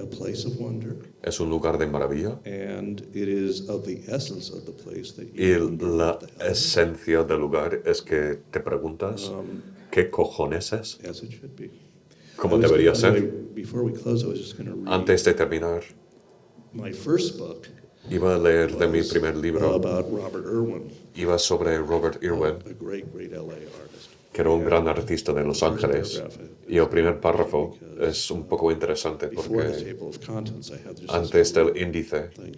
[SPEAKER 4] place of wonder.
[SPEAKER 3] Es un lugar de maravilla.
[SPEAKER 4] And it is of the essence of the place that
[SPEAKER 3] Y
[SPEAKER 4] you wonder
[SPEAKER 3] la
[SPEAKER 4] what the hell
[SPEAKER 3] esencia del lugar es que te preguntas qué cojones es,
[SPEAKER 4] as it should be.
[SPEAKER 3] cómo
[SPEAKER 4] I was-
[SPEAKER 3] debería
[SPEAKER 4] by the way,
[SPEAKER 3] ser.
[SPEAKER 4] Before we close, I was just going to read
[SPEAKER 3] Antes de terminar,
[SPEAKER 4] my first book.
[SPEAKER 3] iba a leer de mi
[SPEAKER 4] was,
[SPEAKER 3] primer libro.
[SPEAKER 4] about Robert Irwin,
[SPEAKER 3] Iba sobre Robert Irwin,
[SPEAKER 4] a great LA artist.
[SPEAKER 3] que era un gran artista de Los Ángeles. Y el primer párrafo es un poco interesante
[SPEAKER 4] Before the
[SPEAKER 3] porque
[SPEAKER 4] table of contents, I had just
[SPEAKER 3] antes
[SPEAKER 4] this
[SPEAKER 3] del índice
[SPEAKER 4] thing.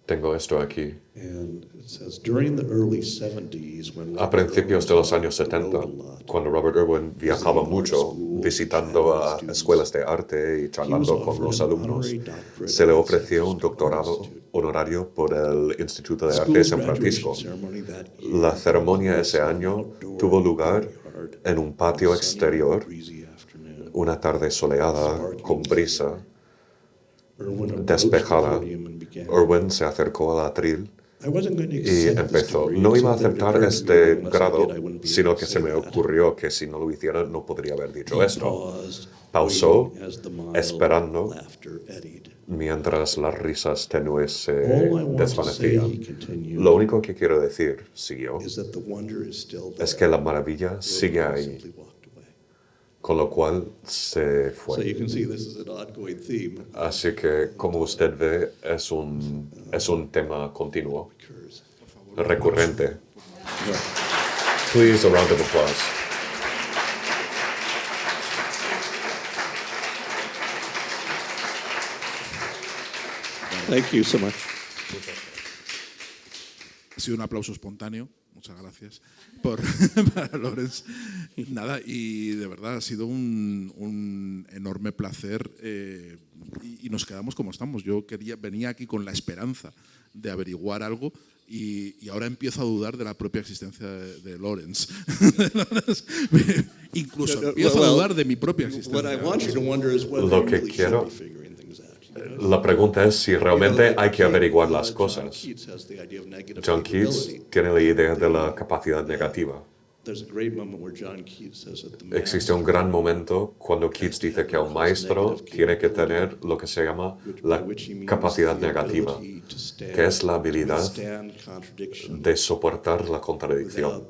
[SPEAKER 3] tengo esto aquí.
[SPEAKER 4] And it says, during the early 70s, when
[SPEAKER 3] A
[SPEAKER 4] Robert
[SPEAKER 3] principios de
[SPEAKER 4] Irwin
[SPEAKER 3] los años
[SPEAKER 4] rode
[SPEAKER 3] 70,
[SPEAKER 4] a lot,
[SPEAKER 3] cuando Robert Irwin viajaba mucho visitando a escuelas de arte y charlando con los alumnos, se le ofreció un doctorado honorario por el Instituto de Arte de San Francisco. La ceremonia ese año tuvo lugar en un patio exterior, una tarde soleada con brisa, despejada. Irwin se acercó al atril y empezó. No iba a aceptar este grado, sino que se me ocurrió que si no lo hiciera no podría haber dicho esto. Pausó, esperando, mientras las risas tenues se desvanecían. Lo único que quiero decir, siguió, es que la maravilla sigue ahí, con lo cual se
[SPEAKER 4] So
[SPEAKER 3] fue.
[SPEAKER 4] you can see this is an ongoing theme.
[SPEAKER 3] Así que, como usted ve, es un tema continuo, recurrente. Please, a round of applause.
[SPEAKER 4] Thank you so much.
[SPEAKER 1] Ha sido un aplauso espontáneo. Muchas gracias para Lawrence. Nada, y de verdad ha sido un enorme placer y nos quedamos como estamos. Yo venía aquí con la esperanza de averiguar algo y ahora empiezo a dudar de la propia existencia de Lawrence. Incluso empiezo a dudar de mi propia existencia.
[SPEAKER 4] What I want you to wonder is whether
[SPEAKER 3] Lo
[SPEAKER 4] you
[SPEAKER 3] que
[SPEAKER 4] really
[SPEAKER 3] quiero-
[SPEAKER 4] should be figuring things out.
[SPEAKER 3] La pregunta es si realmente hay que averiguar las
[SPEAKER 4] John
[SPEAKER 3] cosas.
[SPEAKER 4] Keats has the idea of negative
[SPEAKER 3] John Keats
[SPEAKER 4] capability.
[SPEAKER 3] tiene la idea de la capacidad negativa.
[SPEAKER 4] There's a great moment where John Keats says that the
[SPEAKER 3] Existe un gran momento cuando Keats dice que el maestro tiene que tener lo que se llama la capacidad negativa, que es la habilidad de soportar la contradicción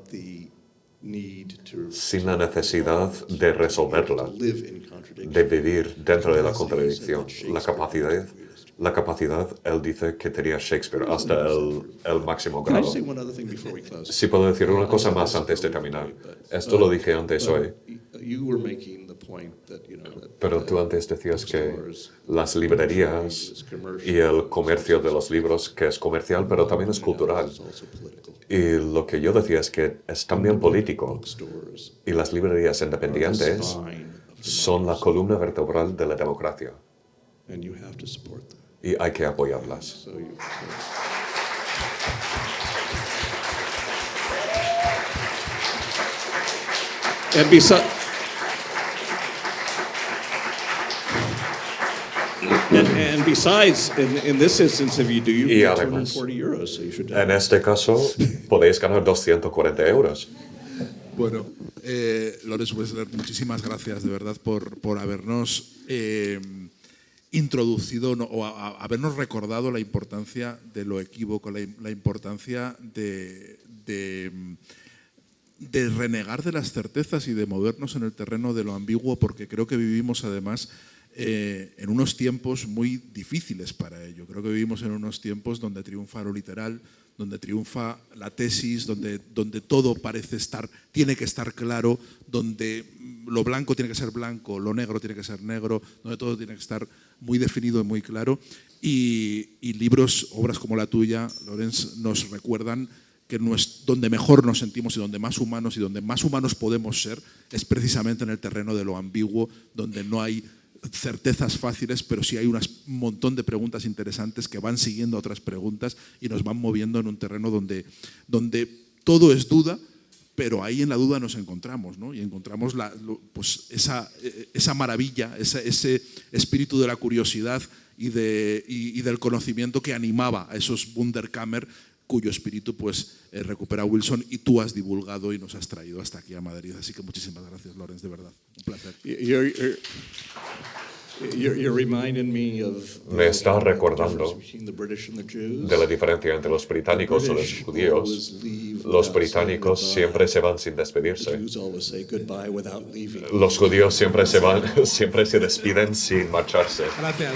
[SPEAKER 3] sin la necesidad de resolverla, de vivir dentro de la contradicción. La capacidad, él dice que tenía Shakespeare hasta el máximo
[SPEAKER 4] Can I
[SPEAKER 3] grado.
[SPEAKER 4] say one other thing before we close?
[SPEAKER 3] Si puedo decir una cosa más antes de terminar. Esto lo dije antes hoy,
[SPEAKER 4] You were making the point that,
[SPEAKER 3] pero tú antes decías que las librerías y el comercio de los libros, que es comercial, pero también es cultural. Y lo que yo decía es que es también político. Y las librerías independientes son la columna vertebral de la democracia.
[SPEAKER 4] and you have to support them.
[SPEAKER 3] Y hay que apoyarlas.
[SPEAKER 4] So you, and besides, and besides, in this instance, if you do, you
[SPEAKER 3] Y
[SPEAKER 4] get
[SPEAKER 3] además,
[SPEAKER 4] 240 euros, so you should.
[SPEAKER 3] En este caso, podéis ganar 240 euros.
[SPEAKER 1] Bueno, Lawrence Weschler, muchísimas gracias de verdad por habernos introducido o habernos recordado la importancia de lo equívoco, la importancia de renegar de las certezas y de movernos en el terreno de lo ambiguo, porque creo que vivimos además en unos tiempos muy difíciles para ello. Creo que vivimos en unos tiempos donde triunfa lo literal, donde triunfa la tesis, donde todo tiene que estar claro, donde lo blanco tiene que ser blanco, lo negro tiene que ser negro, donde todo tiene que estar muy definido y muy claro. Y libros, obras como la tuya, Lawrence, nos recuerdan que donde mejor nos sentimos y donde más humanos podemos ser es precisamente en el terreno de lo ambiguo, donde no hay certezas fáciles, pero sí hay un montón de preguntas interesantes que van siguiendo otras preguntas y nos van moviendo en un terreno donde todo es duda, pero ahí en la duda nos encontramos, ¿no? Y encontramos pues esa maravilla, ese espíritu de la curiosidad y del conocimiento que animaba a esos Wunderkammer cuyo espíritu pues recupera Wilson y tú has divulgado y nos has traído hasta aquí a Madrid. Así que muchísimas gracias, Lawrence, de verdad. Un placer.
[SPEAKER 3] Me está recordando de la diferencia entre los británicos y los judíos. Los británicos siempre se van sin despedirse. Los judíos siempre se despiden sin marcharse.
[SPEAKER 1] Gracias.